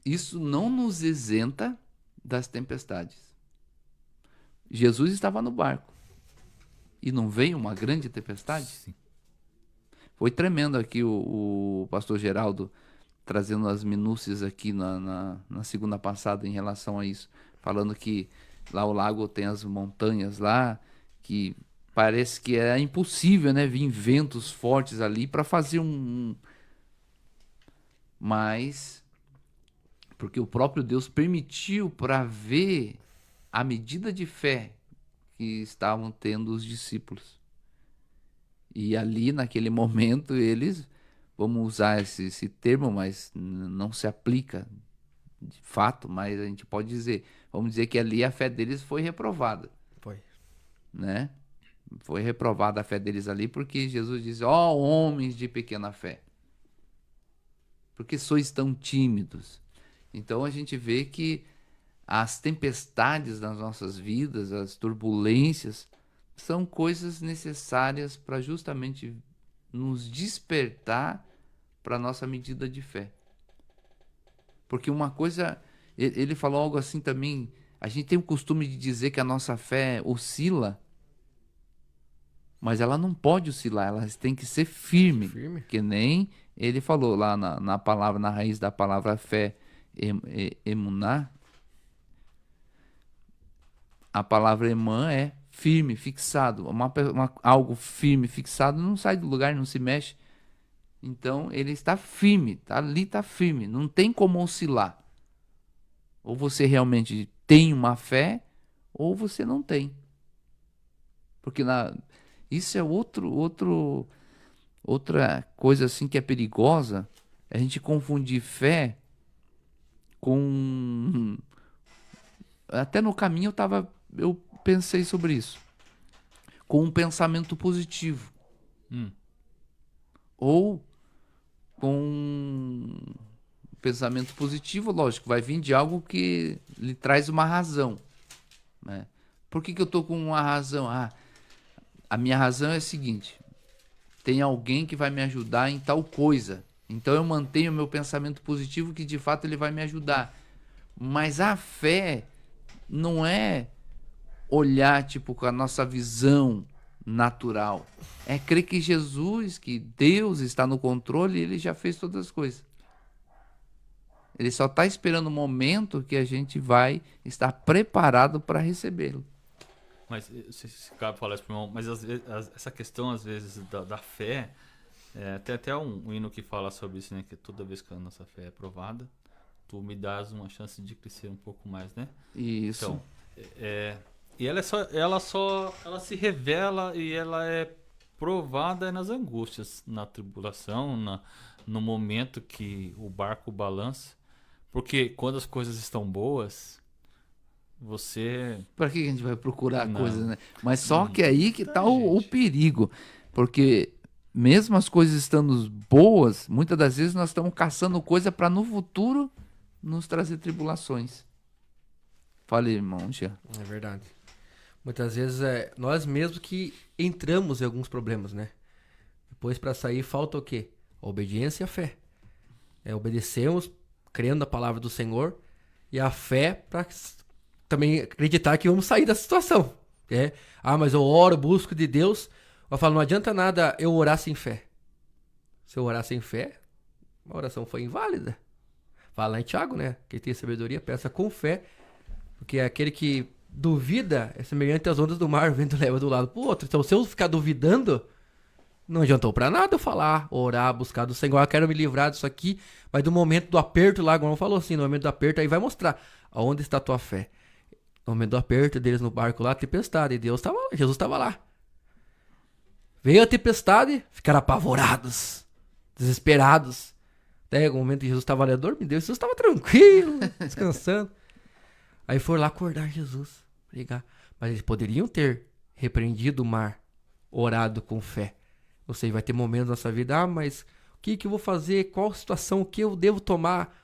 isso não nos isenta das tempestades. Jesus estava no barco e não veio uma grande tempestade? Sim. Foi tremendo aqui o pastor Geraldo trazendo as minúcias aqui na segunda passada em relação a isso, falando que lá o lago tem as montanhas lá, que parece que é impossível, né, vir ventos fortes ali para fazer Mas, porque o próprio Deus permitiu para ver a medida de fé que estavam tendo os discípulos. E ali, naquele momento, eles, vamos usar esse termo, mas não se aplica de fato, mas a gente pode dizer, vamos dizer que ali a fé deles foi reprovada. Foi. Né? Foi reprovada a fé deles ali, porque Jesus diz, ó, homens de pequena fé, porque sois tão tímidos. Então a gente vê que as tempestades das nossas vidas, as turbulências, são coisas necessárias para justamente nos despertar para a nossa medida de fé. Porque uma coisa, ele falou algo assim também, a gente tem o costume de dizer que a nossa fé oscila, mas ela não pode oscilar, ela tem que ser firme. Que nem ele falou lá na palavra, na raiz da palavra fé, emuná. A palavra emã é firme, fixado. Algo firme, fixado, não sai do lugar, não se mexe. Então ele está firme, ali está firme, não tem como oscilar. Ou você realmente tem uma fé, ou você não tem. Porque isso é outra coisa assim que é perigosa, é a gente confundir fé com... Até no caminho eu pensei sobre isso. Com um pensamento positivo. Ou com um pensamento positivo, lógico, vai vir de algo que lhe traz uma razão. Né? Por que eu estou com uma razão? A minha razão é a seguinte: tem alguém que vai me ajudar em tal coisa. Então eu mantenho o meu pensamento positivo, que de fato ele vai me ajudar. Mas a fé não é olhar tipo com a nossa visão natural. É crer que Jesus, que Deus está no controle e ele já fez todas as coisas. Ele só está esperando o momento que a gente vai estar preparado para recebê-lo. Mas, se cabe falar isso pro irmão, mas essa questão, às vezes, da fé, tem até um hino que fala sobre isso, né? Que toda vez que a nossa fé é provada, tu me dás uma chance de crescer um pouco mais, né? Isso. Então, e ela se revela e ela é provada nas angústias, na tribulação, no momento que o barco balança. Porque quando as coisas estão boas, você... Para que a gente vai procurar coisas, né? Mas só que aí que está o perigo. Porque mesmo as coisas estando boas, muitas das vezes nós estamos caçando coisa para no futuro nos trazer tribulações. Fale, irmão, Jean. É verdade. Muitas vezes é nós mesmos que entramos em alguns problemas, né? Depois para sair falta o quê? A obediência e a fé. Obedecemos, crendo na palavra do Senhor, e a fé para também acreditar que vamos sair da situação. Mas eu oro, busco de Deus. Eu falo, não adianta nada eu orar sem fé. Se eu orar sem fé, a oração foi inválida. Fala lá em Tiago, né? Quem tem sabedoria, peça com fé, porque aquele que duvida é semelhante às ondas do mar, o vento leva do lado pro outro. Então, se eu ficar duvidando, não adiantou pra nada eu falar, orar, buscar do Senhor, eu quero me livrar disso aqui, mas do momento do aperto lá, como falou assim, no momento do aperto, aí vai mostrar aonde está a tua fé. No momento do aperto deles no barco lá, tempestade, e Jesus estava lá. Veio a tempestade, ficaram apavorados, desesperados. Até o momento que Jesus estava ali, dormindo, Jesus estava tranquilo, descansando. Aí foram lá acordar Jesus, ligar. Mas eles poderiam ter repreendido o mar, orado com fé. Ou seja, vai ter momentos na nossa vida, mas o que eu vou fazer? Qual situação? O que eu devo tomar?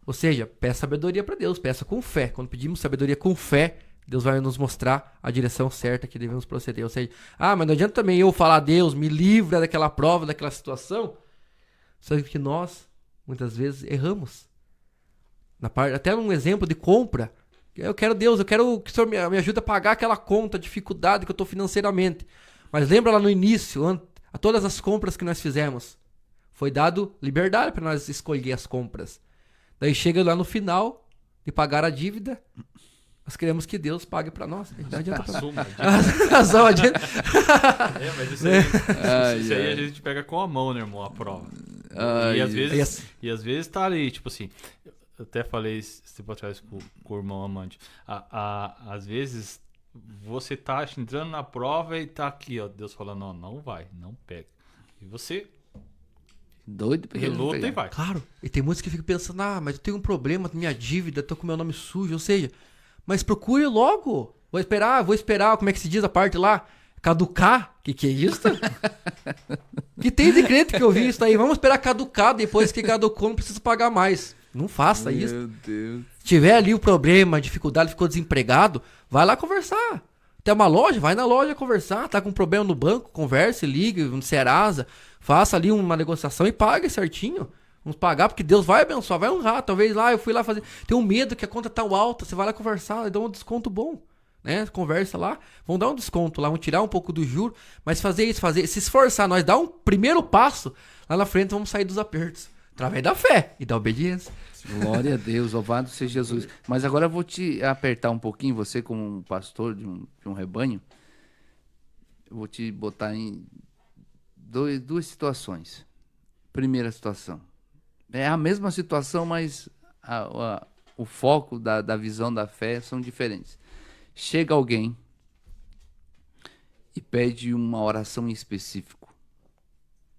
Ou seja, peça sabedoria para Deus, peça com fé. Quando pedimos sabedoria com fé, Deus vai nos mostrar a direção certa que devemos proceder. Ou seja, mas não adianta também eu falar, Deus, me livra daquela prova, daquela situação. Só que nós, muitas vezes, erramos. Até num exemplo de compra, eu quero Deus, eu quero que o Senhor me ajude a pagar aquela conta, a dificuldade que eu estou financeiramente. Mas lembra lá no início, a todas as compras que nós fizemos, foi dado liberdade para nós escolher as compras. Daí chega lá no final de pagar a dívida, nós queremos que Deus pague para nós. Não adianta mas isso aí a gente pega com a mão, né, irmão, a prova. E às vezes tá ali, tipo assim, eu até falei esse tempo atrás com o irmão amante, às vezes você tá entrando na prova e tá aqui, ó, Deus falando, não vai, não pega. E você doido porque reluta e vai. Claro, e tem muitos que ficam pensando, mas eu tenho um problema com minha dívida, tô com meu nome sujo, ou seja, mas procure logo. Vou esperar, como é que se diz a parte lá? Caducar? Que é isso? Que tem de crente que eu vi isso aí. Vamos esperar caducar, depois que caducou não precisa pagar mais. Não faça isso. Meu Deus. Se tiver ali o problema, a dificuldade, ficou desempregado, vai lá conversar. Tem uma loja, vai na loja conversar. Tá com problema no banco, converse, ligue no Serasa, faça ali uma negociação e pague certinho. Vamos pagar, porque Deus vai abençoar, vai honrar. Talvez lá, eu fui lá fazer... Tem um medo que a conta tá alta, você vai lá conversar, dá um desconto bom, né? Conversa lá, vão dar um desconto lá, vão tirar um pouco do juro, mas se esforçar, nós dar um primeiro passo, lá na frente vamos sair dos apertos. Através da fé e da obediência. Glória a Deus, louvado seja Jesus. Mas agora eu vou te apertar um pouquinho, você como um pastor de um rebanho, eu vou te botar em duas situações. Primeira situação. É a mesma situação, mas o foco da visão da fé são diferentes. Chega alguém e pede uma oração em específico.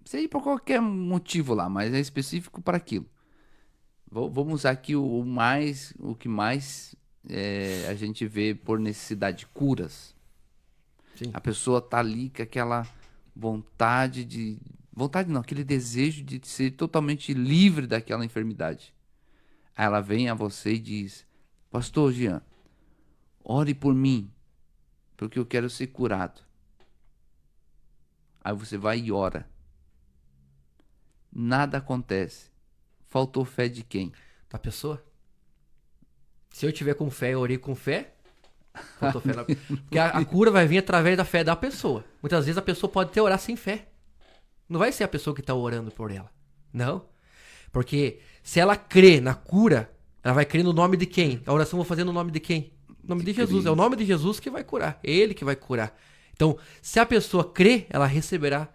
Seja por qualquer motivo lá, mas é específico para aquilo. Vamos usar aqui o que mais a gente vê por necessidade de curas. Sim. A pessoa tá ali com aquela vontade não, aquele desejo de ser totalmente livre daquela enfermidade. Aí ela vem a você e diz, Pastor Jean, ore por mim, porque eu quero ser curado. Aí você vai e ora. Nada acontece. Faltou fé de quem? Da pessoa. Se eu tiver com fé, eu orei com fé, faltou fé. Porque a cura vai vir através da fé da pessoa. Muitas vezes a pessoa pode ter orar sem fé. Não vai ser a pessoa que está orando por ela. Não. Porque se ela crê na cura, ela vai crer no nome de quem? A oração eu vou fazer no nome de quem? No nome de Jesus. Cristo. É o nome de Jesus que vai curar. É Ele que vai curar. Então, se a pessoa crê, ela receberá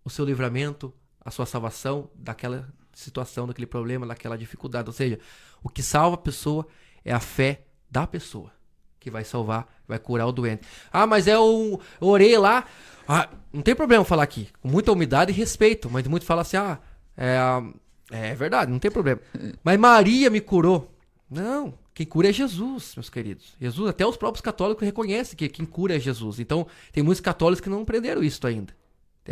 o seu livramento, a sua salvação daquela situação, daquele problema, daquela dificuldade. Ou seja, o que salva a pessoa é a fé da pessoa que vai salvar, vai curar o doente. Mas eu orei lá. Não tem problema falar aqui, com muita humildade e respeito, mas muito fala assim, é verdade, não tem problema. Mas Maria me curou. Não, quem cura é Jesus, meus queridos. Jesus, até os próprios católicos reconhecem que quem cura é Jesus. Então, tem muitos católicos que não aprenderam isso ainda.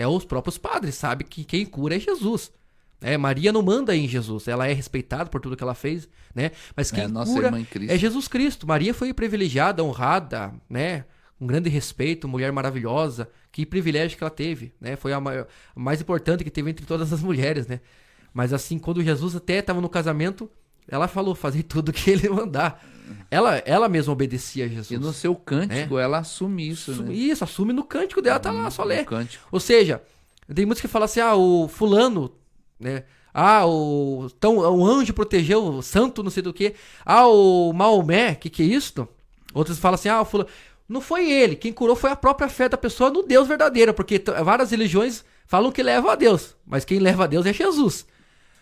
Os próprios padres sabem que quem cura é Jesus. Maria não manda em Jesus, ela é respeitada por tudo que ela fez, né? Mas quem cura é Jesus Cristo. Maria foi privilegiada, honrada, né? Um grande respeito, mulher maravilhosa, que privilégio que ela teve, né? Foi a mais importante que teve entre todas as mulheres, né? Mas assim, quando Jesus até estava no casamento, ela falou, fazer tudo que ele mandar. Ela mesma obedecia a Jesus. E no seu cântico, ela assume isso, né? Isso, assume no cântico dela, tá lá, só lê. Cântico. Ou seja, tem muitos que falam assim, o fulano, né? O anjo protegeu, o santo não sei do que. O Maomé, que é isso? Outros falam assim, o fulano... Não foi ele, quem curou foi a própria fé da pessoa no Deus verdadeiro, porque várias religiões falam que levam a Deus, mas quem leva a Deus é Jesus.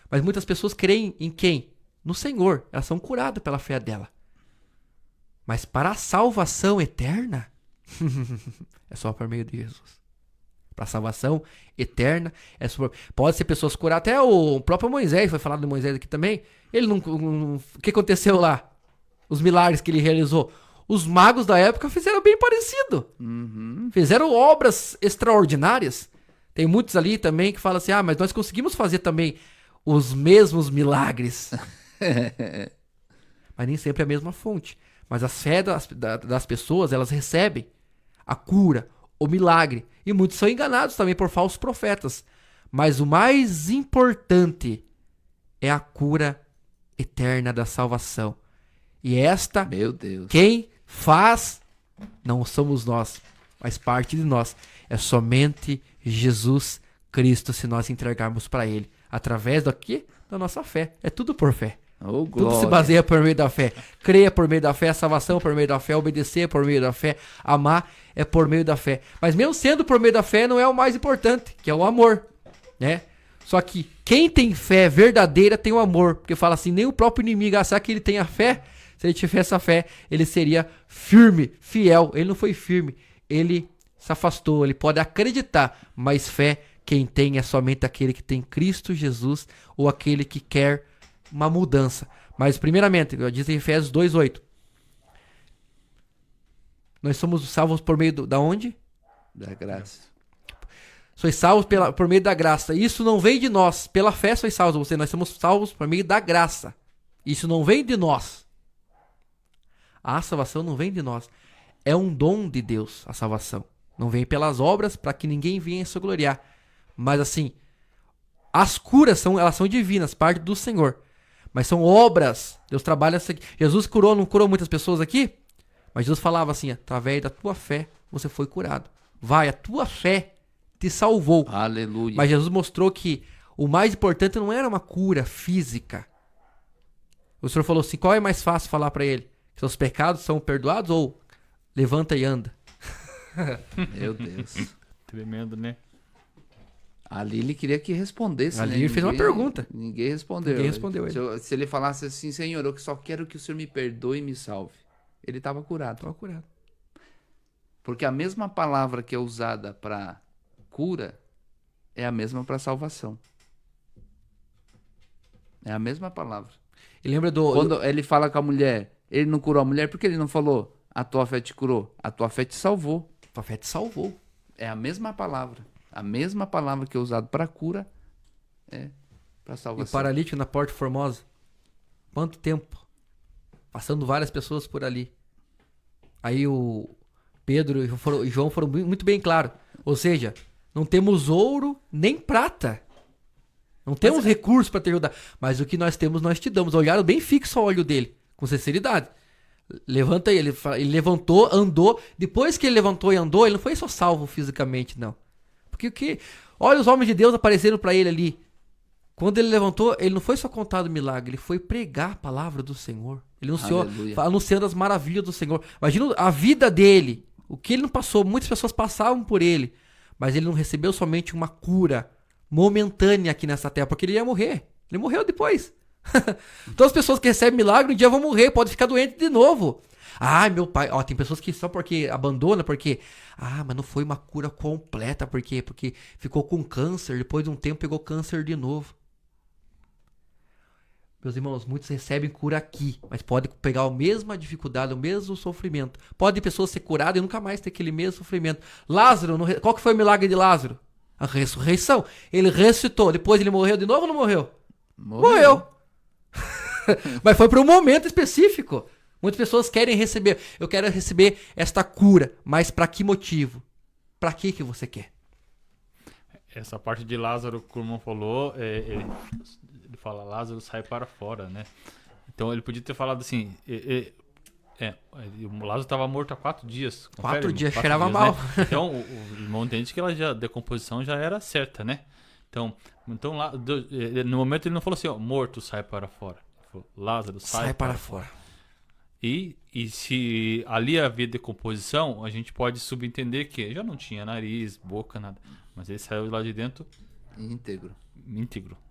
Mas muitas pessoas creem em quem? No Senhor, elas são curadas pela fé dela. Mas para a salvação eterna, é só por meio de Jesus. Para a salvação eterna, pode ser pessoas curadas, até o próprio Moisés, foi falado de Moisés aqui também, ele não, o que aconteceu lá? os milagres que ele realizou. Os magos da época fizeram bem parecido. Fizeram obras extraordinárias. Tem muitos ali também que falam assim, mas nós conseguimos fazer também os mesmos milagres. Mas nem sempre é a mesma fonte. Mas a fé das pessoas, elas recebem a cura, o milagre. E muitos são enganados também por falsos profetas. Mas o mais importante é a cura eterna da salvação. E esta, Meu Deus. quem faz, não somos nós, faz parte de nós. É somente Jesus Cristo, se nós entregarmos para Ele. Através do quê? Da nossa fé. É tudo por fé. Oh, Tudo se glória. baseia por meio da fé. Crer por meio da fé, a salvação por meio da fé, obedecer por meio da fé, amar é por meio da fé. Mas mesmo sendo por meio da fé, não é o mais importante, que é o amor, né? Só que quem tem fé verdadeira tem o amor, porque fala assim, nem o próprio inimigo, será que ele tem a fé? Se ele tivesse essa fé, ele seria firme, fiel. Ele não foi firme, ele se afastou, ele pode acreditar, mas fé quem tem é somente aquele que tem Cristo Jesus ou aquele que quer uma mudança. Mas primeiramente, diz em Efésios 2:8. Nós somos salvos por meio da onde? Da graça. Sois salvos por meio da graça. Isso não vem de nós. Pela fé sois salvos. Nós somos salvos por meio da graça. Isso não vem de nós. A salvação não vem de nós. É um dom de Deus, a salvação. Não vem pelas obras para que ninguém venha se gloriar. Mas assim, as curas elas são divinas, parte do Senhor. Mas são obras. Deus trabalha assim. Jesus não curou muitas pessoas aqui? Mas Jesus falava assim, através da tua fé você foi curado. Vai, a tua fé te salvou. Aleluia. Mas Jesus mostrou que o mais importante não era uma cura física. O Senhor falou assim, qual é mais fácil falar para ele? Que seus pecados são perdoados ou levanta e anda? Meu Deus. Tremendo, né? Ali ele queria que respondesse. Ali né? ele fez uma pergunta. Ninguém respondeu. Ninguém respondeu ele. Se ele falasse assim, Senhor, eu só quero que o Senhor me perdoe e me salve. Ele estava curado. Estava curado. Porque a mesma palavra que é usada para cura é a mesma para salvação. É a mesma palavra. E lembra do... Quando ele fala com a mulher, ele não curou a mulher, por que ele não falou, a tua fé te curou? A tua fé te salvou. A fé te salvou. É a mesma palavra. A mesma palavra que é usada para cura é para E o salvação. paralítico na Porta Formosa? Quanto tempo? Passando várias pessoas por ali. Aí o Pedro e João foram muito bem claros. Ou seja, não temos ouro nem prata. Não temos recursos para te ajudar. Mas o que nós temos, nós te damos. Olharam bem fixo ao olho dele. Com sinceridade. Levanta aí. Ele levantou, andou. Depois que ele levantou e andou, ele não foi só salvo fisicamente, não. Porque olha os homens de Deus apareceram para ele ali. Quando ele levantou, ele não foi só contar o milagre, ele foi pregar a palavra do Senhor. Ele anunciou, anunciando as maravilhas do Senhor. Imagina a vida dele, o que ele não passou. Muitas pessoas passavam por ele, mas ele não recebeu somente uma cura momentânea aqui nessa terra, porque ele ia morrer. Ele morreu depois. Todas as pessoas que recebem milagre um dia vão morrer, pode ficar doente de novo. Ah, meu pai, tem pessoas que só porque abandonam, porque mas não foi uma cura completa, por quê? Porque ficou com câncer, depois de um tempo pegou câncer de novo. Meus irmãos, muitos recebem cura aqui, mas pode pegar a mesma dificuldade, o mesmo sofrimento. Pode pessoas ser curadas e nunca mais ter aquele mesmo sofrimento. Lázaro, qual que foi o milagre de Lázaro? A ressurreição. Ele ressuscitou, depois ele morreu de novo ou não morreu? Morreu. Mas foi para um momento específico. Muitas pessoas querem receber. Eu quero receber esta cura. Mas para que motivo? Para que você quer? Essa parte de Lázaro que o irmão falou, ele fala, Lázaro sai para fora, né? Então ele podia ter falado assim, o Lázaro estava morto há 4 dias. Confere, 4 dias, 4 cheirava dias, mal. Né? Então o irmão entende que a decomposição já era certa, né? Então lá, no momento ele não falou assim, morto sai para fora. Ele falou, Lázaro sai para fora. E se ali havia decomposição, a gente pode subentender que já não tinha nariz, boca, nada. Mas ele saiu lá de dentro íntegro.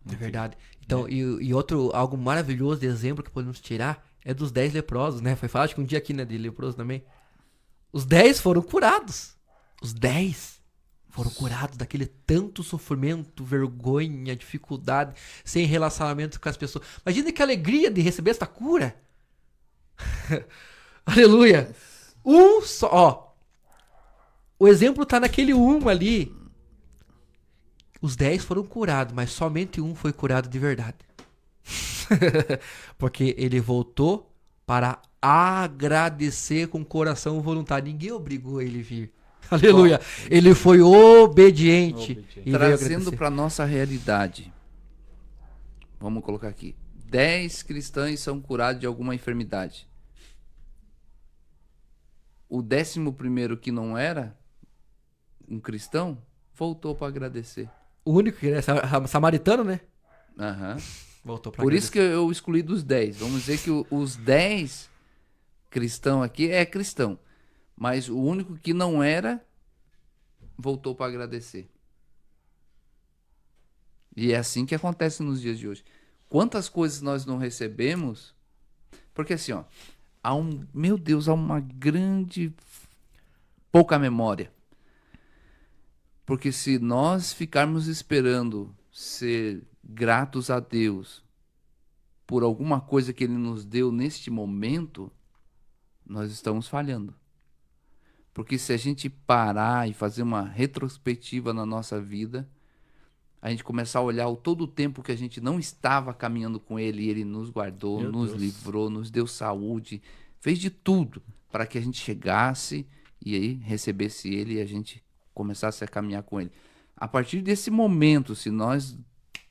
É verdade. Então, e algo maravilhoso de exemplo que podemos tirar é dos 10 leprosos, né? Foi falado que um dia aqui, né, de leproso também. Os 10 foram curados. Os 10 foram curados daquele tanto sofrimento, vergonha, dificuldade, sem relacionamento com as pessoas. Imagina que alegria de receber essa cura. Aleluia. Um só, ó. O exemplo tá naquele um ali. Os 10 foram curados, mas somente um foi curado de verdade. Porque ele voltou para agradecer com coração voluntário. Ninguém obrigou ele a vir. Aleluia. Ele foi obediente. E veio Trazendo agradecer. para nossa realidade. Vamos colocar aqui. 10 cristãos são curados de alguma enfermidade. O 11º que não era um cristão, voltou para agradecer. O único que é samaritano, né? Aham. Voltou para Por agradecer. isso que eu excluí dos 10. Vamos dizer que os 10 cristãos aqui é cristão. Mas o único que não era, voltou para agradecer. E é assim que acontece nos dias de hoje. Quantas coisas nós não recebemos? Porque assim, ó, meu Deus, há uma grande pouca memória. Porque se nós ficarmos esperando ser gratos a Deus por alguma coisa que Ele nos deu neste momento, nós estamos falhando. Porque se a gente parar e fazer uma retrospectiva na nossa vida, a gente começar a olhar todo o tempo que a gente não estava caminhando com Ele, e Ele nos guardou, Meu nos Deus. livrou, nos deu saúde, fez de tudo para que a gente chegasse e aí recebesse Ele e a gente começasse a caminhar com Ele. A partir desse momento, se nós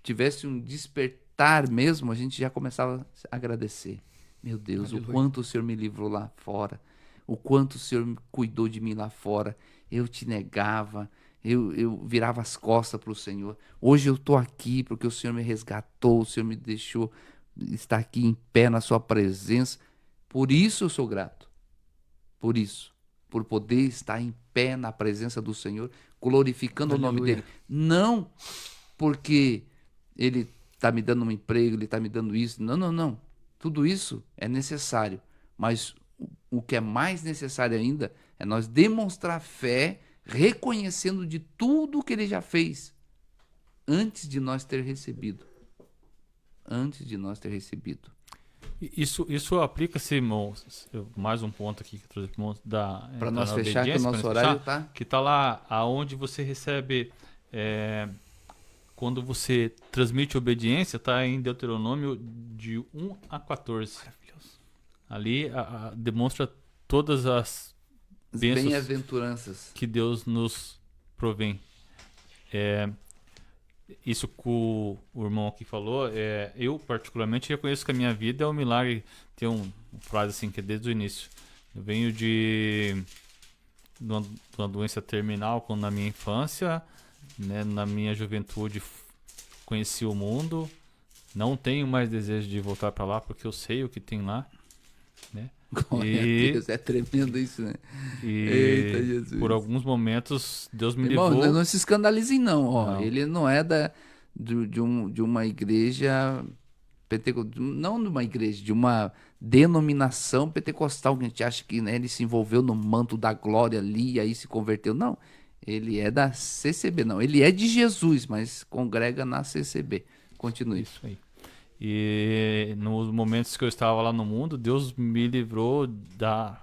tivéssemos um despertar mesmo, a gente já começava a agradecer. Meu Deus, Aleluia. o quanto o Senhor me livrou lá fora, o quanto o Senhor cuidou de mim lá fora. Eu te negava, eu virava as costas para o Senhor. Hoje eu estou aqui porque o Senhor me resgatou, o Senhor me deixou estar aqui em pé na sua presença. Por isso eu sou grato. Por isso. Por poder estar em pé na presença do Senhor, glorificando o nome Aleluia. dele. Não porque ele está me dando um emprego, ele está me dando isso. Não, não, não. Tudo isso é necessário. Mas o que é mais necessário ainda é nós demonstrar fé, reconhecendo de tudo que ele já fez antes de nós ter recebido. Antes de nós ter recebido. Isso aplica-se, irmãos, mais um ponto aqui que eu trouxe, irmãos, Para nós da fechar, que o obediência, nosso pra nós horário fechar, tá. que está lá aonde você recebe, quando você transmite obediência, está em Deuteronômio de 1 a 14. Ali demonstra todas as As bênçãos bem-aventuranças. que Deus nos provém. Isso que o irmão aqui falou, eu particularmente reconheço que a minha vida é um milagre. Tem uma frase assim que é desde o início. Eu venho de uma doença terminal quando na minha infância, né, na minha juventude conheci o mundo. Não tenho mais desejo de voltar para lá porque eu sei o que tem lá, né? Glória a Deus, é tremendo isso, né? Eita, Jesus. Por alguns momentos Deus me Irmão, levou. não se escandalizem não, ó. Não. Ele não é de uma igreja não de uma igreja, de uma denominação pentecostal que a gente acha que, né, ele se envolveu no manto da glória ali e aí se converteu. Não, ele é da CCB, não. Ele é de Jesus, mas congrega na CCB. Continue. Isso aí. E nos momentos que eu estava lá no mundo, Deus me livrou da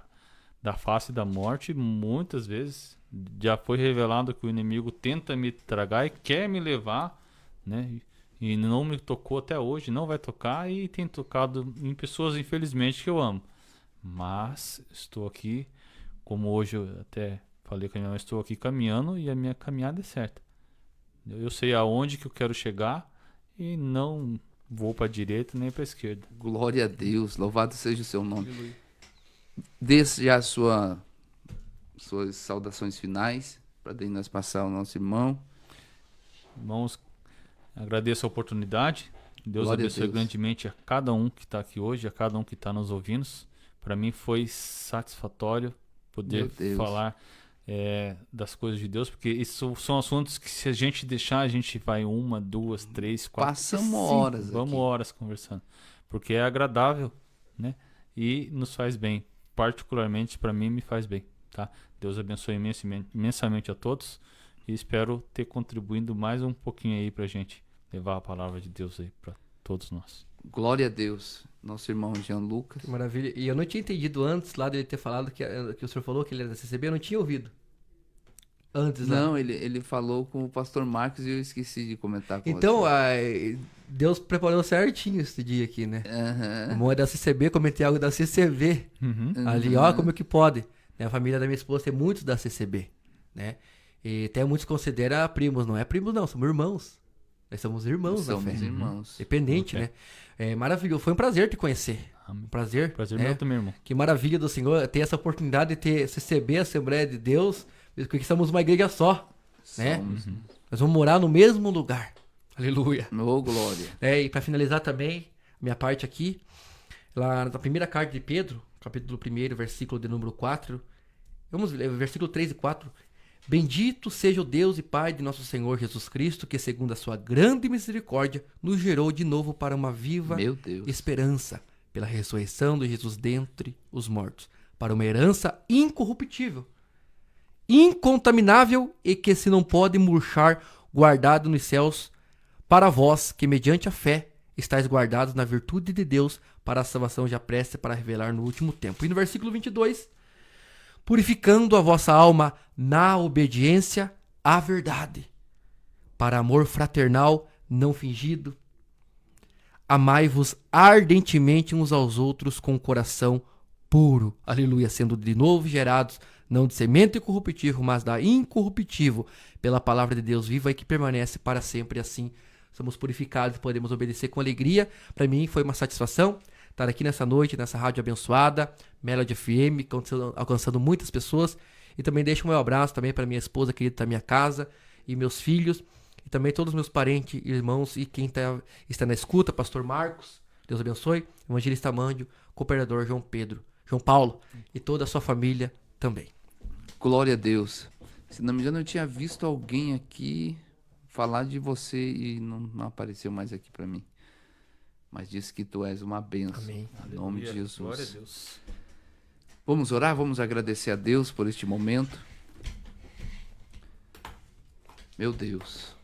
face da morte muitas vezes. Já foi revelado que o inimigo tenta me tragar e quer me levar, né? E não me tocou até hoje, não vai tocar e tem tocado em pessoas, infelizmente, que eu amo. Mas estou aqui, como hoje eu até falei com a minha mãe, estou aqui caminhando e a minha caminhada é certa. Eu sei aonde que eu quero chegar e não vou para a direita nem para a esquerda. Glória a Deus, louvado seja o seu nome. Desde já suas saudações finais, para daí nós passar ao nosso irmão. Irmãos, agradeço a oportunidade. Deus Glória a abençoe Deus. grandemente a cada um que está aqui hoje, a cada um que está nos ouvindo. Para mim foi satisfatório poder Meu Deus. falar das coisas de Deus, porque isso são assuntos que se a gente deixar, a gente vai 1, 2, 3, 4, Passamos 5, horas vamos aqui. horas conversando, porque é agradável, né? E nos faz bem, particularmente para mim me faz bem, tá? Deus abençoe imensamente a todos e espero ter contribuído mais um pouquinho aí pra gente levar a palavra de Deus aí para todos nós. Glória a Deus. Nosso irmão Jean Lucas. Que maravilha. E eu não tinha entendido antes lá dele ter falado que o senhor falou que ele era da CCB, eu não tinha ouvido. Antes lá. Não, ele falou com o pastor Marcos e eu esqueci de comentar com Então, você. Deus preparou certinho esse dia aqui, né? O Aham. irmão é da CCB, comentei algo da CCV. Uhum. Ali, ó, como que pode. Né? A família da minha esposa tem muitos da CCB, né? E até muitos consideram primos, não é primos não, somos irmãos. Nós somos irmãos da fé. Somos irmãos. Dependente, Ok. né? É maravilhoso, foi um prazer te conhecer. Amém. Um prazer. Prazer né? meu também, irmão. Que maravilha do Senhor ter essa oportunidade de ter CCB, Assembleia de Deus, porque somos uma igreja só, né? Somos. Nós vamos morar no mesmo lugar. Aleluia. Ô, glória. E para finalizar também, minha parte aqui, lá na primeira carta de Pedro, capítulo 1, versículo de número 4, vamos ler, versículo 3 e 4. Bendito seja o Deus e Pai de nosso Senhor Jesus Cristo, que segundo a sua grande misericórdia, nos gerou de novo para uma viva Meu Deus. esperança, pela ressurreição de Jesus dentre os mortos, para uma herança incorruptível, incontaminável e que se não pode murchar, guardado nos céus, para vós que mediante a fé estáis guardados na virtude de Deus para a salvação já presta para revelar no último tempo. E no versículo 22, purificando a vossa alma na obediência à verdade, para amor fraternal não fingido, amai-vos ardentemente uns aos outros com o coração puro, aleluia, sendo de novo gerados, não de semente corruptível, mas da incorruptível, pela palavra de Deus viva e que permanece para sempre. Assim somos purificados e podemos obedecer com alegria. Para mim foi uma satisfação estar aqui nessa noite, nessa rádio abençoada, Melody FM, alcançando muitas pessoas. E também deixo o meu abraço também para minha esposa querida da minha casa e meus filhos, e também todos os meus parentes, irmãos e quem está na escuta, pastor Marcos, Deus abençoe, evangelista Mândio, cooperador João Paulo e toda a sua família também. Glória a Deus. Se não me engano, eu tinha visto alguém aqui falar de você e não apareceu mais aqui para mim. Mas disse que tu és uma bênção. Amém. Em nome de Jesus. Glória a Deus. Vamos orar, vamos agradecer a Deus por este momento. Meu Deus.